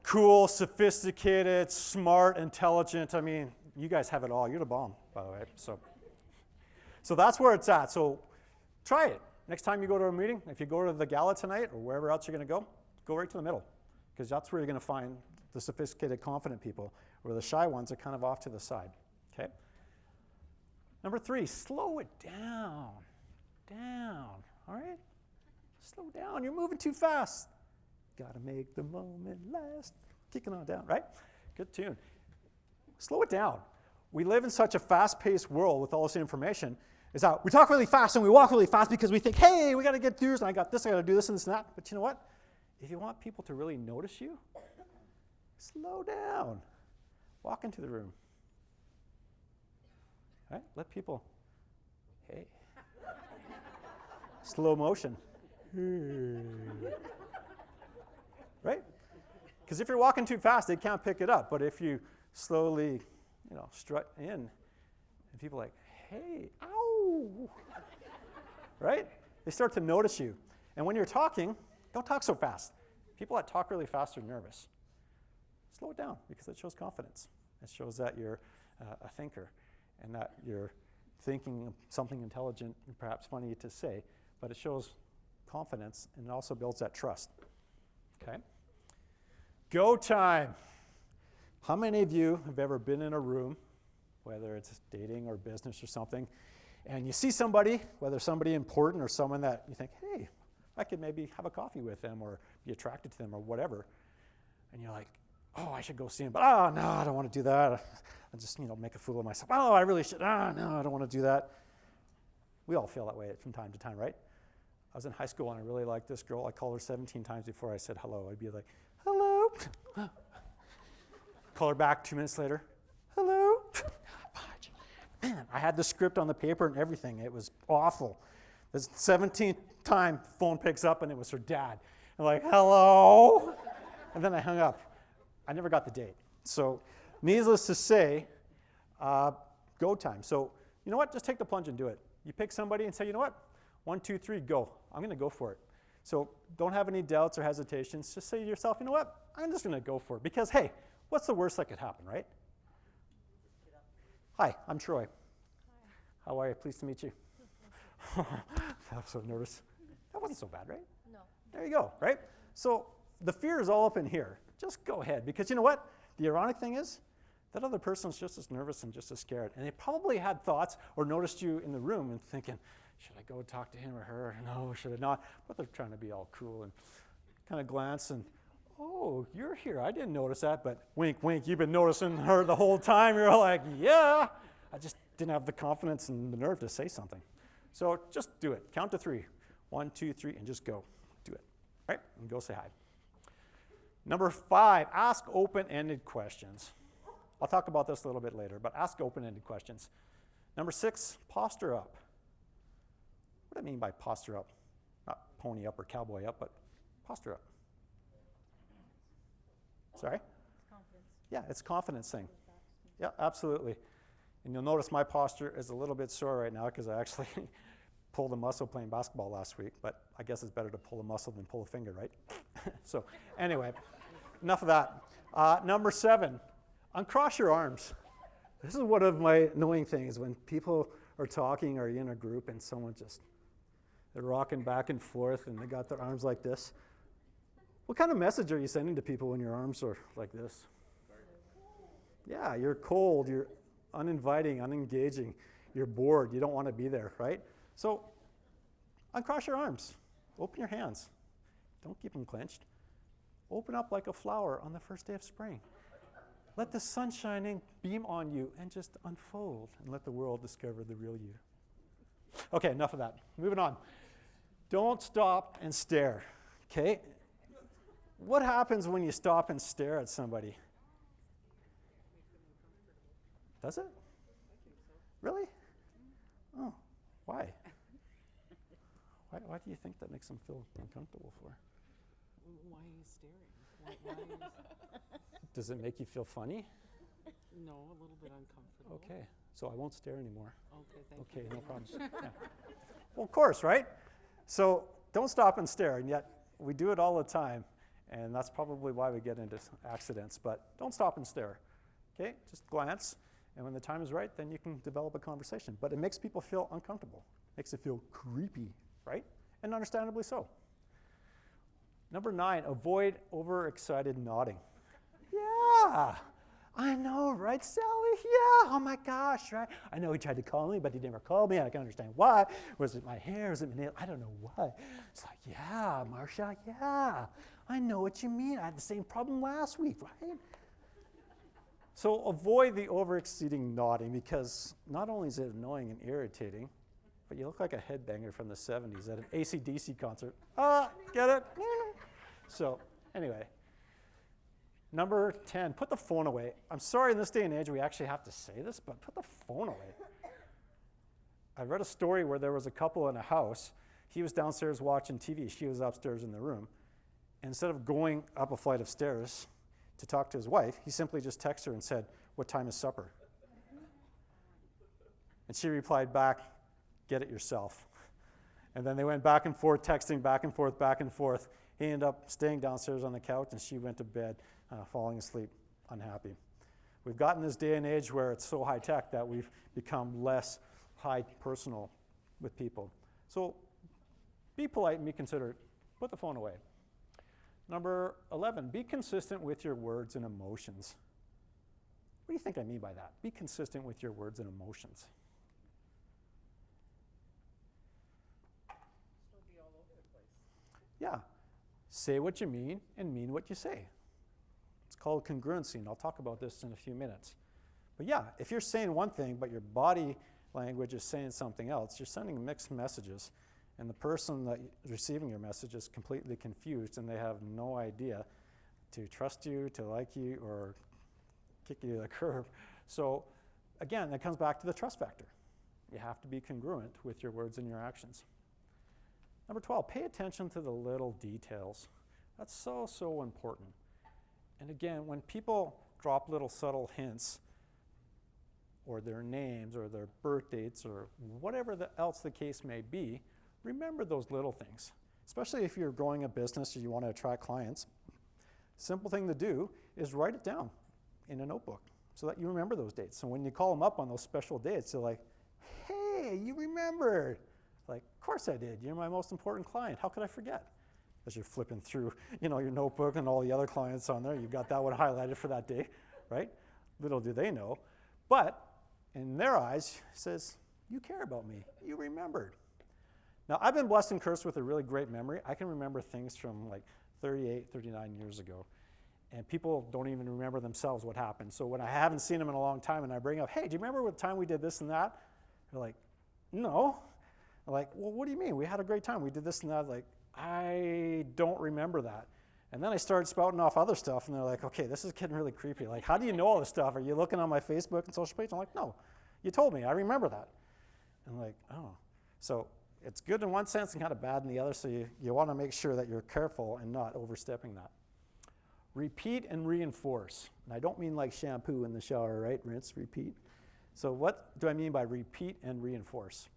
Cool, sophisticated, smart, intelligent. I mean, you guys have it all. You're the bomb, by the way. So that's where it's at. So try it. Next time you go to a meeting, if you go to the gala tonight or wherever else you're going to go right to the middle, because that's where you're going to find the sophisticated, confident people, where the shy ones are kind of off to the side. Okay? Number 3, slow it down. All right? Slow down. You're moving too fast. Gotta make the moment last. Kicking on down, right? Good tune. Slow it down. We live in such a fast-paced world with all this information, is that we talk really fast and we walk really fast because we think, hey, we got to get through this, and I got this, I got to do this and this and that. But you know what? If you want people to really notice you, slow down. Walk into the room. Right? Let people, hey. Slow motion. Right? Because if you're walking too fast, they can't pick it up. But if you slowly, strut in, and people are like, hey, ow, right? They start to notice you. And when you're talking, don't talk so fast. People that talk really fast are nervous. Slow it down, because it shows confidence. It shows that you're a thinker and that you're thinking of something intelligent and perhaps funny to say, but it shows confidence and it also builds that trust. Okay? Go time. How many of you have ever been in a room, whether it's dating or business or something, and you see somebody, whether somebody important or someone that you think, hey, I could maybe have a coffee with them or be attracted to them or whatever, and you're like, oh, I should go see him, but no, I don't want to do that. I'll just, make a fool of myself. Oh, I really should. No, I don't want to do that. We all feel that way from time to time, right? I was in high school and I really liked this girl. I called her 17 times before I said hello. I'd be like, hello. Call her back 2 minutes later. Hello. Man, I had the script on the paper and everything. It was awful. The 17th time, phone picks up and it was her dad. I'm like, hello. And then I hung up. I never got the date. So needless to say, go time. So you know what? Just take the plunge and do it. You pick somebody and say, you know what? 1, 2, 3, go. I'm going to go for it. So don't have any doubts or hesitations. Just say to yourself, you know what? I'm just going to go for it. Because, hey, what's the worst that could happen, right? Hi, I'm Troy. Hi. How are you? Pleased to meet you. I was so nervous. That wasn't so bad, right? No. There you go, right? So the fear is all up in here. Just go ahead. Because you know what? The ironic thing is, that other person's just as nervous and just as scared. And they probably had thoughts or noticed you in the room and thinking, should I go talk to him or her? No, should I not? But they're trying to be all cool and kind of glance and, oh, you're here. I didn't notice that, but wink, wink, you've been noticing her the whole time. You're like, yeah. I just didn't have the confidence and the nerve to say something. So just do it. Count to 3. 1, 2, 3, and just go. Do it. Right? And go say hi. Number 5, ask open-ended questions. I'll talk about this a little bit later, but ask open-ended questions. Number 6, posture up. What do I mean by posture up? Not pony up or cowboy up, but posture up. Sorry? It's confidence. Yeah, it's a confidence thing. Yeah, absolutely. And you'll notice my posture is a little bit sore right now because I actually pulled a muscle playing basketball last week, but I guess it's better to pull a muscle than pull a finger, right? So anyway, enough of that. Number 7, uncross your arms. This is one of my annoying things when people are talking or you're in a group and someone just, they're rocking back and forth and they got their arms like this. What kind of message are you sending to people when your arms are like this? Yeah, you're cold, you're uninviting, unengaging, you're bored, you don't want to be there, right? So uncross your arms, open your hands. Don't keep them clenched. Open up like a flower on the first day of spring. Let the sun shining beam on you and just unfold and let the world discover the real you. Okay, enough of that. Moving on. Don't stop and stare, okay? What happens when you stop and stare at somebody? Does it? Really? Oh, why? Why do you think that makes them feel uncomfortable for? Why are you staring? Why Does it make you feel funny? no, a little bit uncomfortable. Okay, so I won't stare anymore. Okay, thank you. Okay, no problem. Yeah. Well, of course, right? So don't stop and stare, and yet we do it all the time, and that's probably why we get into accidents. But don't stop and stare, okay? Just glance, and when the time is right, then you can develop a conversation. But it makes people feel uncomfortable, makes it feel creepy, right? And understandably so. Number 9, avoid overexcited nodding. Yeah, I know, right, Sally? Yeah, oh my gosh, right? I know he tried to call me, but he never called me. I can understand why. Was it my hair? Was it my nail? I don't know why. It's like, yeah, Marcia, yeah. I know what you mean. I had the same problem last week, right? So avoid the overexceeding nodding, because not only is it annoying and irritating, but you look like a headbanger from the 70s at an ACDC concert. Get it? So anyway. Number 10, put the phone away. I'm sorry, in this day and age we actually have to say this, but put the phone away. I read a story where there was a couple in a house. He was downstairs watching TV. She was upstairs in the room. Instead of going up a flight of stairs to talk to his wife, he simply just texted her and said, "What time is supper?" And she replied back, "Get it yourself." And then they went back and forth, texting back and forth, back and forth. He ended up staying downstairs on the couch, and she went to bed, falling asleep, unhappy. We've gotten this day and age where it's so high-tech that we've become less high-personal with people. So be polite and be considerate. Put the phone away. Number 11, be consistent with your words and emotions. What do you think I mean by that? Be consistent with your words and emotions. Still be all over the place. Yeah. Say what you mean and mean what you say. It's called congruency, and I'll talk about this in a few minutes. But yeah, if you're saying one thing, but your body language is saying something else, you're sending mixed messages, and the person that is receiving your message is completely confused, and they have no idea to trust you, to like you, or kick you to the curb. So again, that comes back to the trust factor. You have to be congruent with your words and your actions. Number 12, pay attention to the little details. That's so, so important. And again, when people drop little subtle hints, or their names, or their birth dates, or whatever else the case may be, remember those little things. Especially if you're growing a business or you want to attract clients, simple thing to do is write it down in a notebook so that you remember those dates. So when you call them up on those special dates, they're like, "Hey, you remembered." Like, "Of course I did. You're my most important client. How could I forget?" As you're flipping through, your notebook and all the other clients on there, you've got that one highlighted for that day, right? Little do they know. But in their eyes, it says, "You care about me. You remembered." Now, I've been blessed and cursed with a really great memory. I can remember things from like 38, 39 years ago. And people don't even remember themselves what happened. So when I haven't seen them in a long time and I bring up, "Hey, do you remember what time we did this and that?" They're like, "No." I'm like, "Well, what do you mean? We had a great time. We did this and that." Like, "I don't remember that." And then I started spouting off other stuff, and they're like, "Okay, this is getting really creepy. Like, how do you know all this stuff? Are you looking on my Facebook and social page?" I'm like, "No, you told me. I remember that." And I'm like, "Oh." So it's good in one sense and kind of bad in the other, so you want to make sure that you're careful and not overstepping that. Repeat and reinforce. And I don't mean like shampoo in the shower, right? Rinse, repeat. So what do I mean by repeat and reinforce?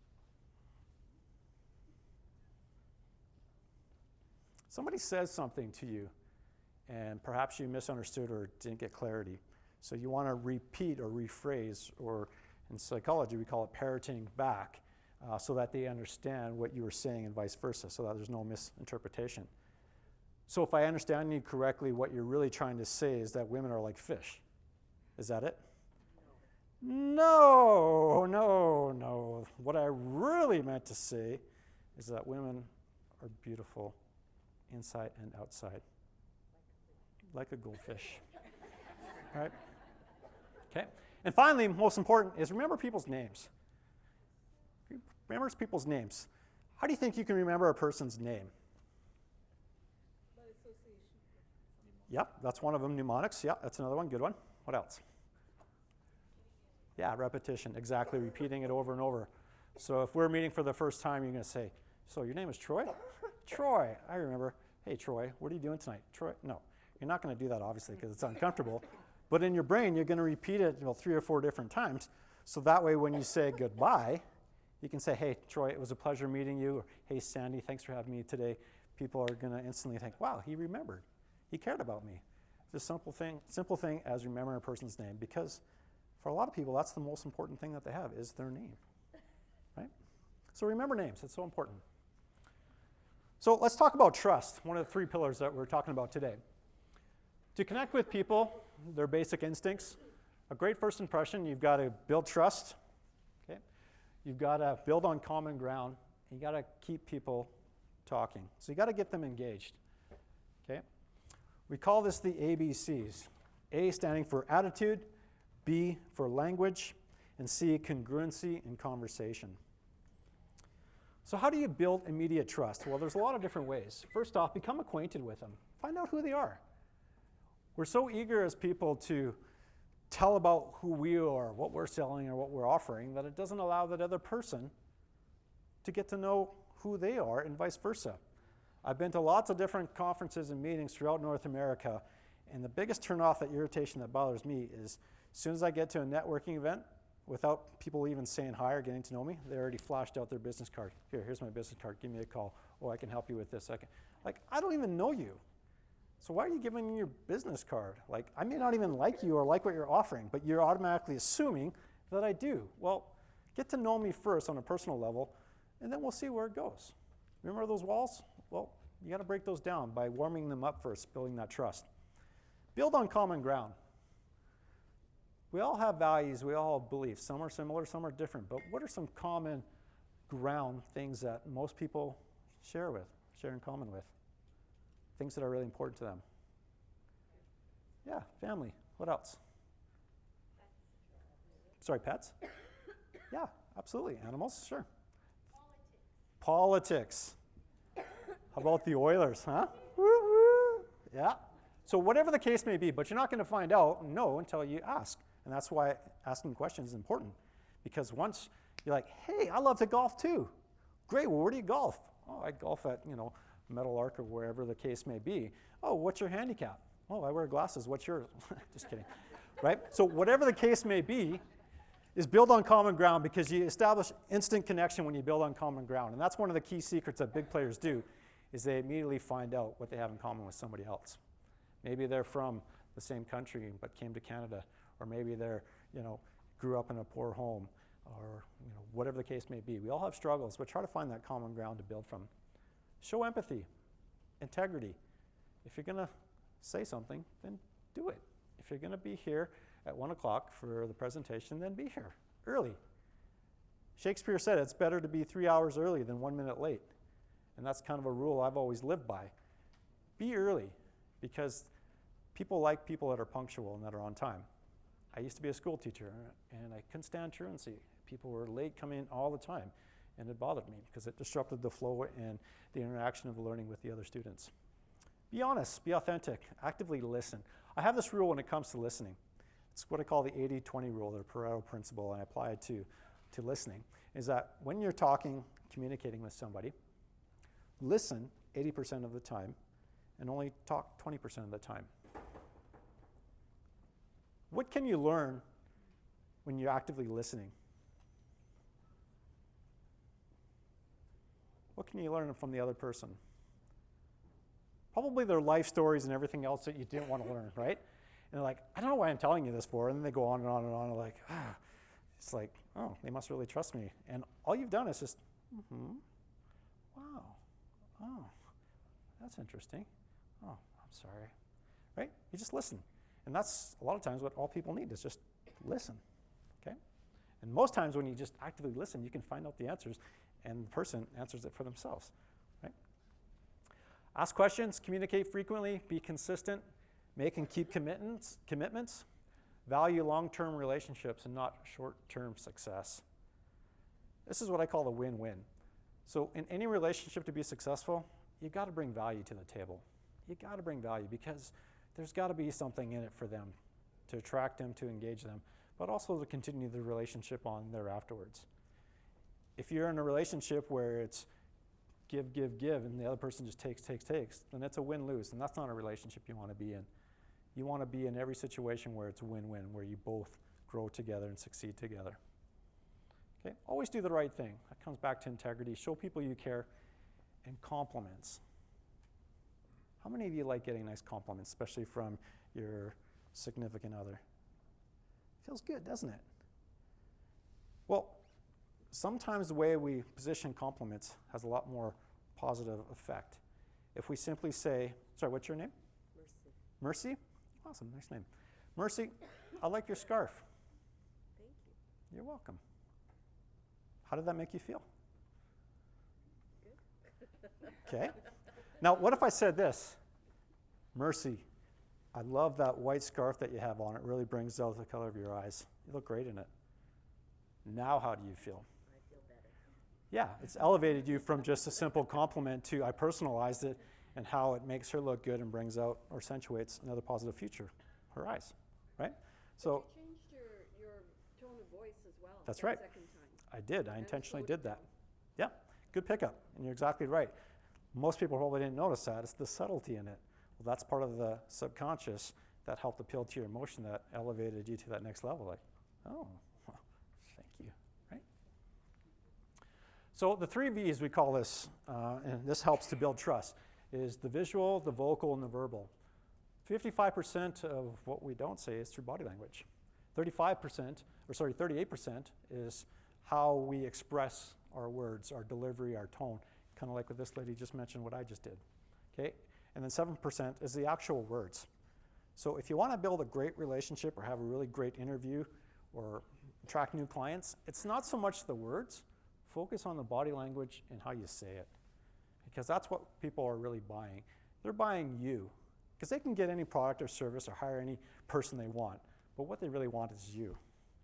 Somebody says something to you, and perhaps you misunderstood or didn't get clarity. So you want to repeat or rephrase, or in psychology we call it parroting back, so that they understand what you were saying and vice versa, so that there's no misinterpretation. So if I understand you correctly, what you're really trying to say is that women are like fish. Is that it? No, no, no. What I really meant to say is that women are beautiful inside and outside, like a goldfish. All right? Okay. And finally, most important is remember people's names. Remember people's names. How do you think you can remember a person's name? By association. Yep, that's one of them. Mnemonics. Yeah, that's another one. Good one. What else? Yeah, repetition. Exactly. Repeating it over and over. So if we're meeting for the first time, you're going to say, "So your name is Troy?" "Troy, I remember." "Hey, Troy, what are you doing tonight?" "Troy." No, you're not going to do that, obviously, because it's uncomfortable. But in your brain, you're going to repeat it 3 or 4 different times. So that way, when you say goodbye, you can say, "Hey, Troy, it was a pleasure meeting you." Or, "Hey, Sandy, thanks for having me today. people are going to instantly think, wow, he remembered. He cared about me. It's a simple thing as remembering a person's name, because for a lot of people, that's the most important thing that they have is their name, right? So remember names. It's so important. So let's talk about trust, one of the 3 pillars that we're talking about today. To connect with people, their basic instincts, a great first impression, you've got to build trust, okay? You've got to build on common ground. You got to keep people talking. So you got to get them engaged, okay? We call this the ABCs. A standing for attitude, B for language, and C, congruency in conversation. So how do you build immediate trust? Well, there's a lot of different ways. First off, become acquainted with them. Find out who they are. We're so eager as people to tell about who we are, what we're selling or what we're offering, that it doesn't allow that other person to get to know who they are and vice versa. I've been to lots of different conferences and meetings throughout North America, and the biggest turnoff, that irritation that bothers me is as soon as I get to a networking event, without people even saying hi or getting to know me, they already flashed out their business card. Here's my business card. Give me a call. Oh, I can help you with this. I don't even know you. So why are you giving me your business card? I may not even like you or like what you're offering, but you're automatically assuming that I do. Well, get to know me first on a personal level, and then we'll see where it goes. Remember those walls? Well, you got to break those down by warming them up first, building that trust. Build on common ground. We all have values, we all have beliefs. Some are similar, some are different. But what are some common ground things that most people share in common with? Things that are really important to them. Yeah, family. What else? Sorry, pets? Yeah, absolutely. Animals, sure. Politics. How about the Oilers, huh? Woo-woo. Yeah. So whatever the case may be, but you're not going to find out, no, until you ask. And that's why asking questions is important. Because once you're like, hey, I love to golf too. Great, well, where do you golf? Oh, I golf at, Metal Arc or wherever the case may be. Oh, what's your handicap? Oh, I wear glasses. What's yours? Just kidding. Right? So whatever the case may be, is build on common ground, because you establish instant connection when you build on common ground. And that's one of the key secrets that big players do, is they immediately find out what they have in common with somebody else. Maybe they're from the same country but came to Canada, or maybe they're, grew up in a poor home, or whatever the case may be. We all have struggles, but try to find that common ground to build from. Show empathy, integrity. If you're going to say something, then do it. If you're going to be here at 1 o'clock for the presentation, then be here early. Shakespeare said it's better to be 3 hours early than 1 minute late. And that's kind of a rule I've always lived by. Be early, because people like people that are punctual and that are on time. I used to be a school teacher, and I couldn't stand truancy. People were late coming in all the time, and it bothered me because it disrupted the flow and the interaction of learning with the other students. Be honest, be authentic, actively listen. I have this rule when it comes to listening. It's what I call the 80-20 rule, the Pareto principle, and I apply it to listening, is that when you're talking, communicating with somebody, listen 80% of the time and only talk 20% of the time. What can you learn when you're actively listening? What can you learn from the other person? Probably their life stories and everything else that you didn't want to learn, right? And they're like, I don't know why I'm telling you this for. And then they go on and on and on. And like, it's like, oh, they must really trust me. And all you've done is just, wow, oh, that's interesting. Oh, I'm sorry, right? You just listen. And that's a lot of times what all people need is just listen, okay? And most times when you just actively listen, you can find out the answers, and the person answers it for themselves, right? Ask questions, communicate frequently, be consistent, make and keep commitments, value long-term relationships and not short-term success. This is what I call the win-win. So in any relationship to be successful, you've got to bring value to the table. You've got to bring value because there's got to be something in it for them to attract them, to engage them, but also to continue the relationship on there afterwards. If you're in a relationship where it's give, and the other person just takes, then it's a win-lose, and that's not a relationship you want to be in. You want to be in every situation where it's win-win, where you both grow together and succeed together. Okay, always do the right thing. That comes back to integrity. Show people you care, and compliments. How many of you like getting nice compliments, especially from your significant other? Feels good, doesn't it? Well, sometimes the way we position compliments has a lot more positive effect. If we simply say, sorry, what's your name? Mercy. Mercy? Awesome, nice name. Mercy, I like your scarf. Thank you. You're welcome. How did that make you feel? Good. Okay. Now, what if I said this? Mercy, I love that white scarf that you have on. It really brings out the color of your eyes. You look great in it. Now, how do you feel? I feel better. Yeah, it's elevated you from just a simple compliment to I personalized it and how it makes her look good and brings out or accentuates another positive feature, her eyes, right? So You changed your tone of voice as well. That's that right. Second time. I did. I And intentionally slowed did it that. Yeah, good pickup. And you're exactly right. Most people probably didn't notice that. It's the subtlety in it. Well, that's part of the subconscious that helped appeal to your emotion that elevated you to that next level. Like, oh, well, thank you, right? So the 3 V's we call this, and this helps to build trust, is the visual, the vocal, and the verbal. 55% of what we don't say is through body language. 38% is how we express our words, our delivery, our tone, kind of like what this lady just mentioned, what I just did. Okay? And then 7% is the actual words. So if you want to build a great relationship or have a really great interview or attract new clients, it's not so much the words. Focus on the body language and how you say it. Because that's what people are really buying. They're buying you. Because they can get any product or service or hire any person they want. But what they really want is you.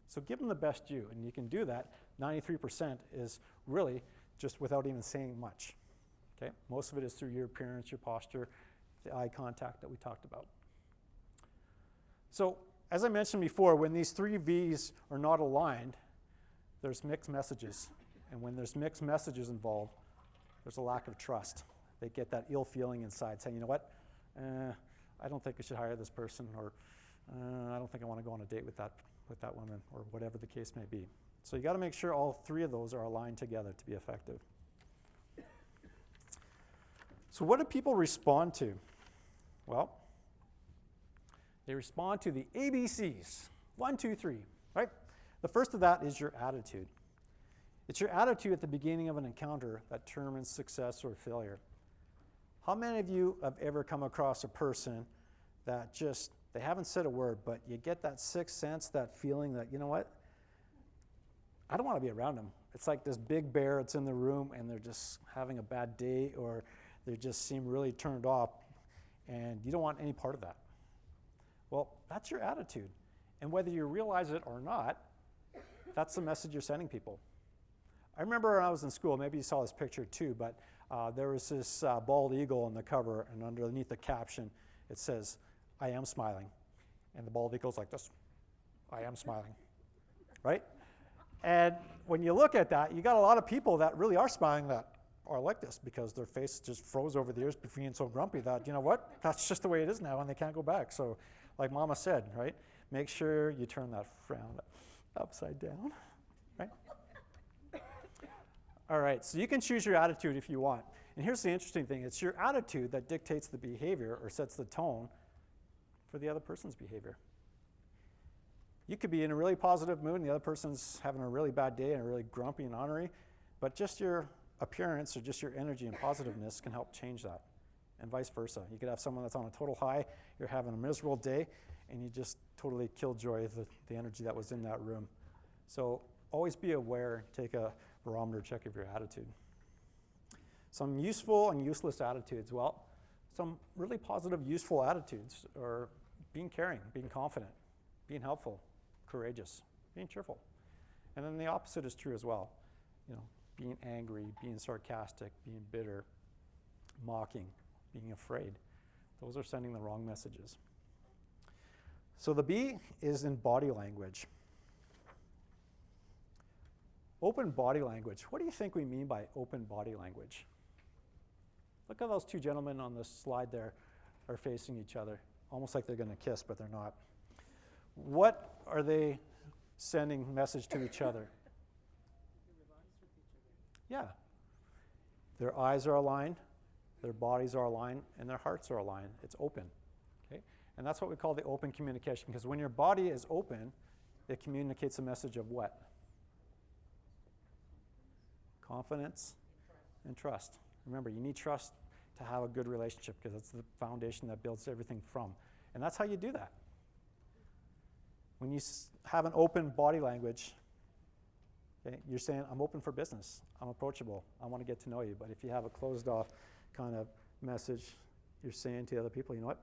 So give them the best you. And you can do that. 93% is really just without even saying much. Okay? Most of it is through your appearance, your posture, the eye contact that we talked about. So as I mentioned before, when these 3 V's are not aligned, there's mixed messages. And when there's mixed messages involved, there's a lack of trust. They get that ill feeling inside saying, you know what, I don't think I should hire this person, or I don't think I want to go on a date with that woman, or whatever the case may be. So you got to make sure all 3 of those are aligned together to be effective. So what do people respond to? Well, they respond to the ABCs. 1, 2, 3, right? The first of that is your attitude. It's your attitude at the beginning of an encounter that determines success or failure. How many of you have ever come across a person that just, they haven't said a word, but you get that sixth sense, that feeling that, you know what, I don't want to be around them. It's like this big bear that's in the room and they're just having a bad day, or they just seem really turned off, and you don't want any part of that. Well, that's your attitude. And whether you realize it or not, that's the message you're sending people. I remember when I was in school, maybe you saw this picture too, but there was this bald eagle on the cover, and underneath the caption, it says, I am smiling. And the bald eagle's like this, I am smiling, right? And when you look at that, you got a lot of people that really are smiling that are like this, because their face just froze over the years being so grumpy that, you know what, that's just the way it is now and they can't go back. So like Mama said, right, make sure you turn that frown upside down, right? All right, so you can choose your attitude if you want. And here's the interesting thing. It's your attitude that dictates the behavior or sets the tone for the other person's behavior. You could be in a really positive mood and the other person's having a really bad day and really grumpy and ornery, but just your appearance or just your energy and positiveness can help change that, and vice versa. You could have someone that's on a total high, you're having a miserable day, and you just totally killjoy the energy that was in that room. So always be aware, take a barometer check of your attitude. Some useful and useless attitudes. Well, some really positive, useful attitudes are being caring, being confident, being helpful, courageous, being cheerful. And then the opposite is true as well. You know, being angry, being sarcastic, being bitter, mocking, being afraid. Those are sending the wrong messages. So the B is in body language. Open body language. What do you think we mean by open body language? Look at those 2 gentlemen on the slide there are facing each other, almost like they're going to kiss, but they're not. What are they sending message to each other? Yeah. Their eyes are aligned. their bodies are aligned, and their hearts are aligned. It's open. Okay? And that's what we call the open communication, because when your body is open, it communicates a message of what? Confidence and trust. Remember, you need trust to have a good relationship, because that's the foundation that builds everything from. And that's how you do that. When you have an open body language, okay, you're saying, I'm open for business. I'm approachable. I want to get to know you. But if you have a closed off kind of message, you're saying to other people, you know what?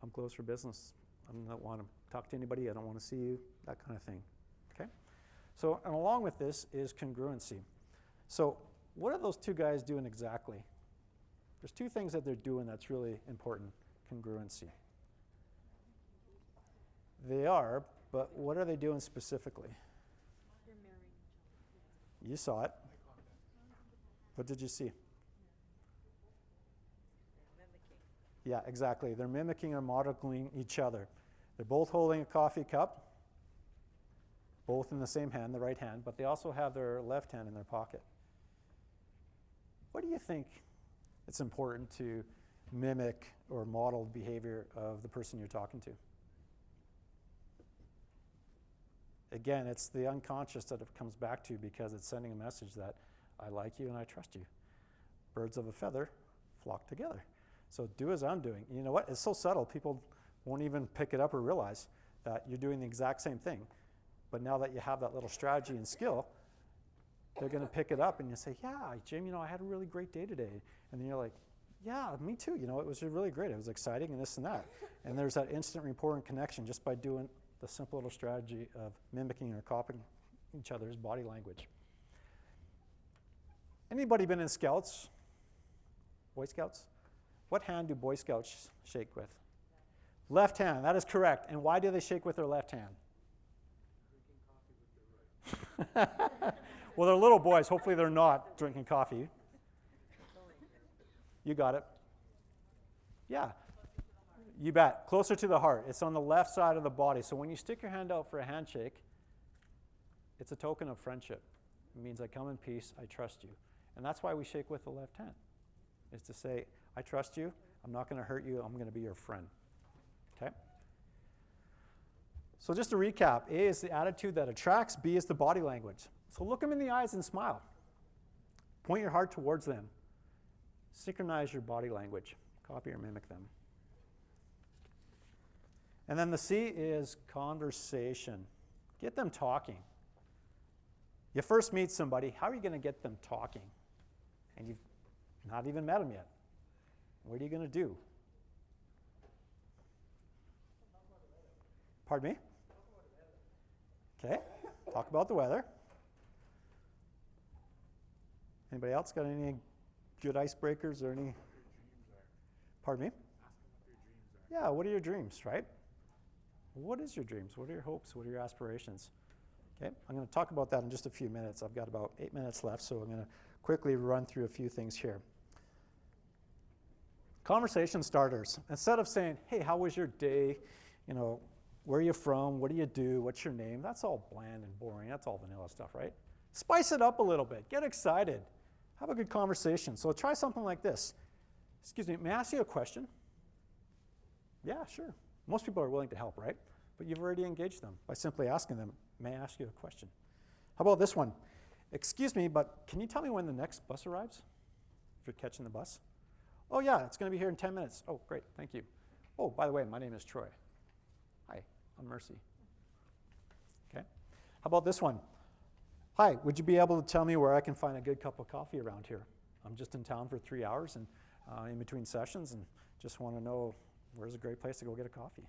I'm closed for business. I don't want to talk to anybody. I don't want to see you, that kind of thing. Okay? So, and along with this is congruency. So, what are those two guys doing exactly? There's two things that they're doing that's really important. Congruency. They are, but what are they doing specifically? They're marrying each other. You saw it. What did you see? They're mimicking. Yeah, exactly. They're mimicking or modeling each other. They're both holding a coffee cup, both in the same hand, the right hand, but they also have their left hand in their pocket. What do you think it's important to mimic or model behavior of the person you're talking to? Again, it's the unconscious that it comes back to, because it's sending a message that I like you and I trust you. Birds of a feather flock together. So do as I'm doing. You know what? It's so subtle, people won't even pick it up or realize that you're doing the exact same thing. But now that you have that little strategy and skill, they're going to pick it up and you say, yeah, Jim, I had a really great day today. And then you're like, yeah, me too. It was really great. It was exciting and this and that. And there's that instant rapport and connection just by doing the simple little strategy of mimicking or copying each other's body language. Anybody been in Scouts? Boy Scouts? What hand do Boy Scouts shake with? Left hand, that is correct. And why do they shake with their left hand? Drinking coffee with their right. Well, they're little boys. Hopefully they're not drinking coffee. You got it. Yeah. You bet. Closer to the heart. It's on the left side of the body. So when you stick your hand out for a handshake, it's a token of friendship. It means I come in peace, I trust you. And that's why we shake with the left hand, is to say, I trust you, I'm not going to hurt you, I'm going to be your friend. Okay? So just to recap, A is the attitude that attracts, B is the body language. So look them in the eyes and smile. Point your heart towards them. Synchronize your body language. Copy or mimic them. And then the C is conversation. Get them talking. You first meet somebody, how are you going to get them talking? And you've not even met them yet. What are you going to do? Pardon me? Okay, talk about the weather. Anybody else got any good icebreakers or any? Pardon me? Yeah, what are your dreams, right? What is your dreams? What are your hopes? What are your aspirations? Okay, I'm going to talk about that in just a few minutes. I've got about 8 minutes left, so I'm going to quickly run through a few things here. Conversation starters. Instead of saying, hey, how was your day? Where are you from? What do you do? What's your name? That's all bland and boring. That's all vanilla stuff, right? Spice it up a little bit. Get excited. Have a good conversation. So try something like this. Excuse me, may I ask you a question? Yeah, sure. Most people are willing to help, right? But you've already engaged them by simply asking them, may I ask you a question? How about this one? Excuse me, but can you tell me when the next bus arrives? If you're catching the bus? Oh yeah, it's going to be here in 10 minutes. Oh, great, thank you. Oh, by the way, my name is Troy. Hi, I'm Mercy. Okay. How about this one? Hi, would you be able to tell me where I can find a good cup of coffee around here? I'm just in town for 3 hours and in between sessions and just want to know where's a great place to go get a coffee.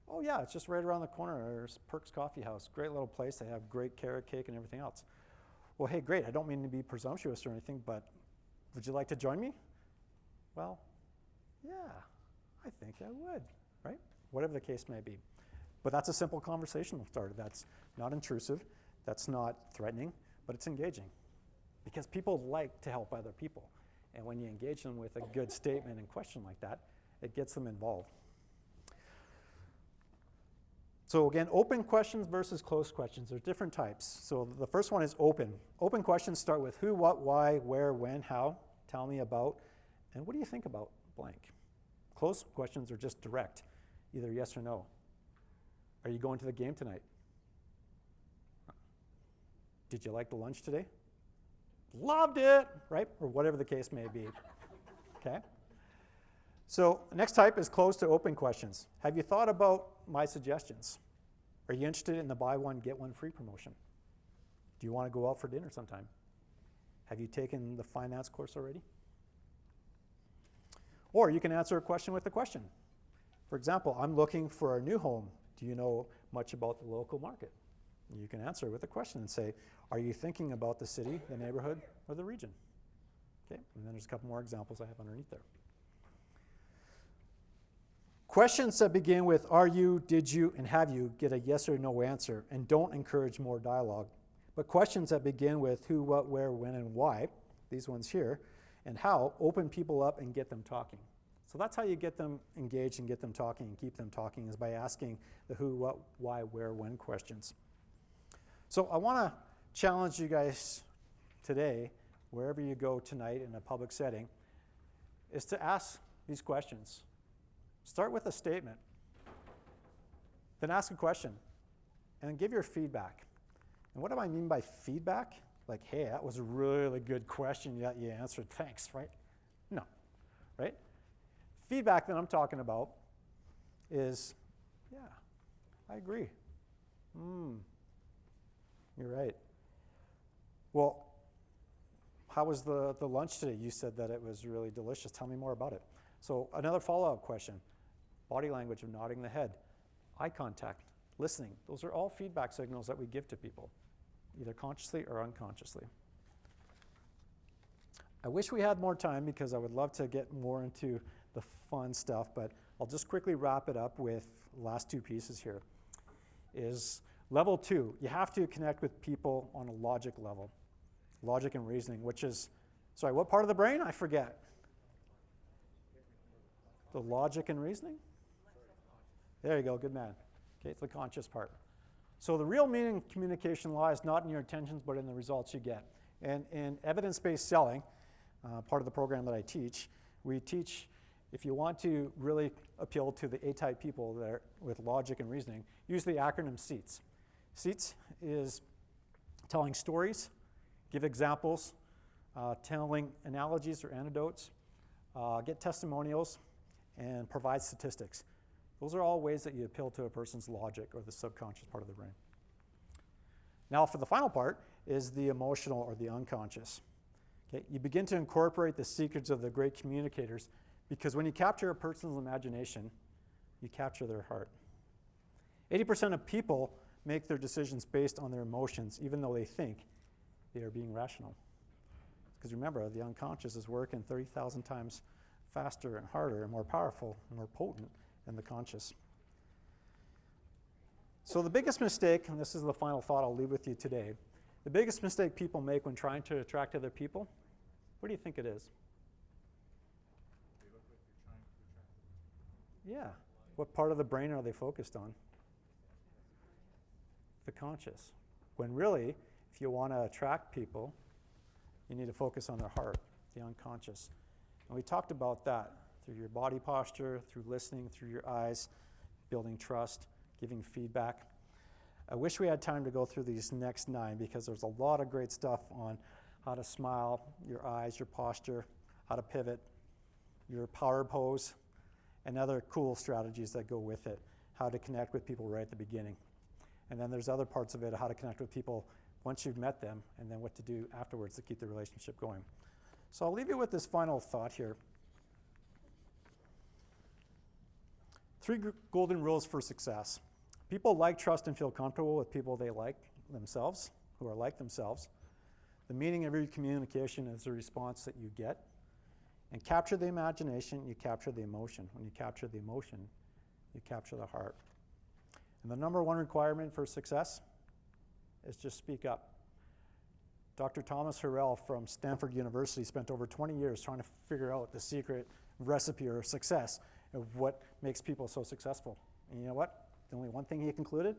Oh yeah, it's just right around the corner. There's Perks Coffee House. Great little place. They have great carrot cake and everything else. Well, hey, great. I don't mean to be presumptuous or anything, but would you like to join me? Well, yeah, I think I would, right? Whatever the case may be. But that's a simple conversational starter. That's not intrusive. That's not threatening, but it's engaging. Because people like to help other people. And when you engage them with a good statement and question like that, it gets them involved. So again, open questions versus closed questions. There's different types. So the first one is open. Open questions start with who, what, why, where, when, how. Tell me about. And what do you think about blank? Closed questions are just direct, either yes or no. Are you going to the game tonight? Did you like the lunch today? Loved it, right? Or whatever the case may be. Okay? So next type is closed to open questions. Have you thought about my suggestions? Are you interested in the buy one, get one free promotion? Do you want to go out for dinner sometime? Have you taken the finance course already? Or you can answer a question with a question. For example, I'm looking for a new home. Do you know much about the local market? You can answer with a question and say, are you thinking about the city, the neighborhood, or the region? Okay, and then there's a couple more examples I have underneath there. Questions that begin with are you, did you, and have you get a yes or no answer and don't encourage more dialogue. But questions that begin with who, what, where, when, and why, these ones here, and how, open people up and get them talking. So that's how you get them engaged and get them talking and keep them talking, is by asking the who, what, why, where, when questions. So I want to challenge you guys today, wherever you go tonight in a public setting, is to ask these questions. Start with a statement, then ask a question, and then give your feedback. And what do I mean by feedback? Like, hey, that was a really good question that you answered, thanks, right? No, right? Feedback that I'm talking about is, yeah, I agree. You're right. Well, how was the lunch today? You said that it was really delicious. Tell me more about it. So another follow-up question. Body language of nodding the head, eye contact, listening. Those are all feedback signals that we give to people, either consciously or unconsciously. I wish we had more time because I would love to get more into the fun stuff, but I'll just quickly wrap it up with the last two pieces here. Is level 2, you have to connect with people on a logic level. Logic and reasoning, which is, sorry, what part of the brain? I forget. The logic and reasoning? There you go, good man. Okay, it's the conscious part. So the real meaning of communication lies not in your intentions, but in the results you get. And in evidence-based selling, part of the program that I teach, we teach if you want to really appeal to the A-type people that are with logic and reasoning, use the acronym SEATS. SEATS is telling stories, give examples, telling analogies or anecdotes, get testimonials, and provide statistics. Those are all ways that you appeal to a person's logic or the subconscious part of the brain. Now for the final part is the emotional or the unconscious. Okay? You begin to incorporate the secrets of the great communicators, because when you capture a person's imagination, you capture their heart. 80% of people make their decisions based on their emotions, even though they think they are being rational. Because remember, the unconscious is working 30,000 times faster and harder and more powerful and more potent than the conscious. So the biggest mistake, and this is the final thought I'll leave with you today, the biggest mistake people make when trying to attract other people, what do you think it is? They look like they're trying to attract them. Yeah. What part of the brain are they focused on? The conscious. When really, if you want to attract people, you need to focus on their heart, the unconscious. And we talked about that through your body posture, through listening, through your eyes, building trust, giving feedback. I wish we had time to go through these next 9 because there's a lot of great stuff on how to smile, your eyes, your posture, how to pivot, your power pose, and other cool strategies that go with it, how to connect with people right at the beginning. And then there's other parts of it, how to connect with people once you've met them, and then what to do afterwards to keep the relationship going. So I'll leave you with this final thought here. 3 golden rules for success. People like, trust, and feel comfortable with people they like themselves, who are like themselves. The meaning of every communication is the response that you get. And capture the imagination, you capture the emotion. When you capture the emotion, you capture the heart. And the number 1 requirement for success is just speak up. Dr. Thomas Harrell from Stanford University spent over 20 years trying to figure out the secret recipe or success of what makes people so successful. And you know what? The only one thing he concluded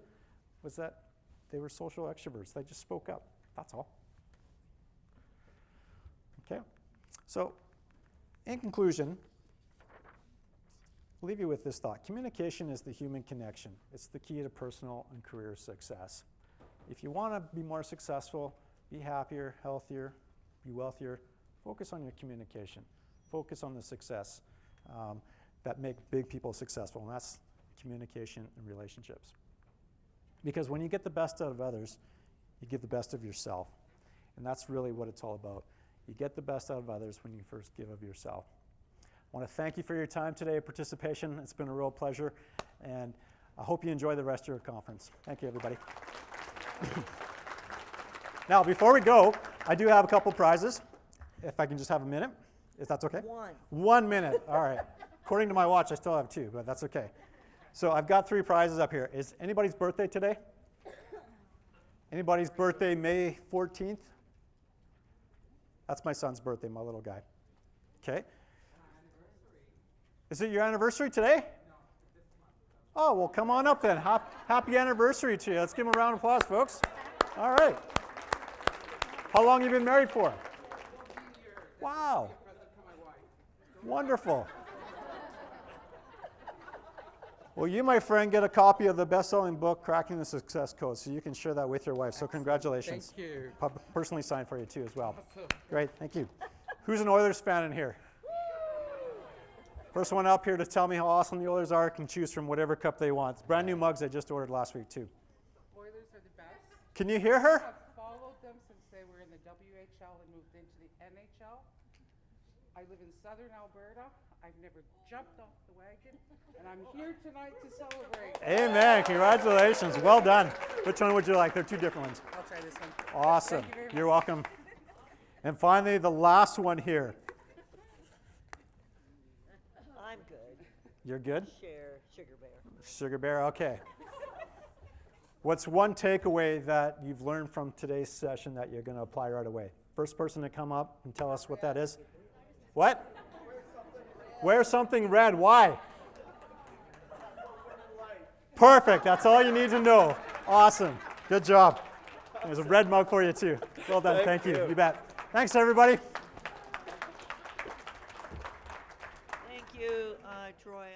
was that they were social extroverts. They just spoke up. That's all. Okay? So In conclusion, I'll leave you with this thought. Communication is the human connection. It's the key to personal and career success. If you want to be more successful, be happier, healthier, be wealthier, focus on your communication. Focus on the success that make big people successful, and that's communication and relationships. Because when you get the best out of others, you give the best of yourself. And that's really what it's all about. You get the best out of others when you first give of yourself. I want to thank you for your time today, participation. It's been a real pleasure. And I hope you enjoy the rest of your conference. Thank you, everybody. Now, before we go, I do have a couple prizes. If I can just have a minute, if that's okay. 1 minute. All right. According to my watch, I still have 2, but that's okay. So I've got 3 prizes up here. Is anybody's birthday today? Anybody's birthday May 14th? That's my son's birthday, my little guy. Okay. Is it your anniversary today? Oh, well, come on up then. Happy anniversary to you. Let's give him a round of applause, folks. All right. How long have you been married for? 14 years. Wow. Present for my wife. Wonderful. Well, you, my friend, get a copy of the best-selling book, Cracking the Success Code, so you can share that with your wife. So congratulations. Thank you. Personally signed for you, too, as well. Awesome. Great, thank you. Who's an Oilers fan in here? First one up here to tell me how awesome the Oilers are can choose from whatever cup they want. It's brand new mugs I just ordered last week, too. Oilers are the best. Can you hear her? I've followed them since they were in the WHL and moved into the NHL. I live in southern Alberta. I've never jumped off the wagon, and I'm here tonight to celebrate. Amen. Congratulations. Well done. Which one would you like? They're 2 different ones. I'll try this one. Awesome. Thank you very You're much. welcome. And finally, the last one here. I'm good. You're good? Share Sugar Bear. Sugar Bear, okay. What's one takeaway that you've learned from today's session that you're going to apply right away? First person to come up and tell us what that is. What? Wear something red. Why? Perfect. That's all you need to know. Awesome. Good job. There's a red mug for you, too. Well done. Thank you. You bet. Thanks, everybody. Thank you, Troy.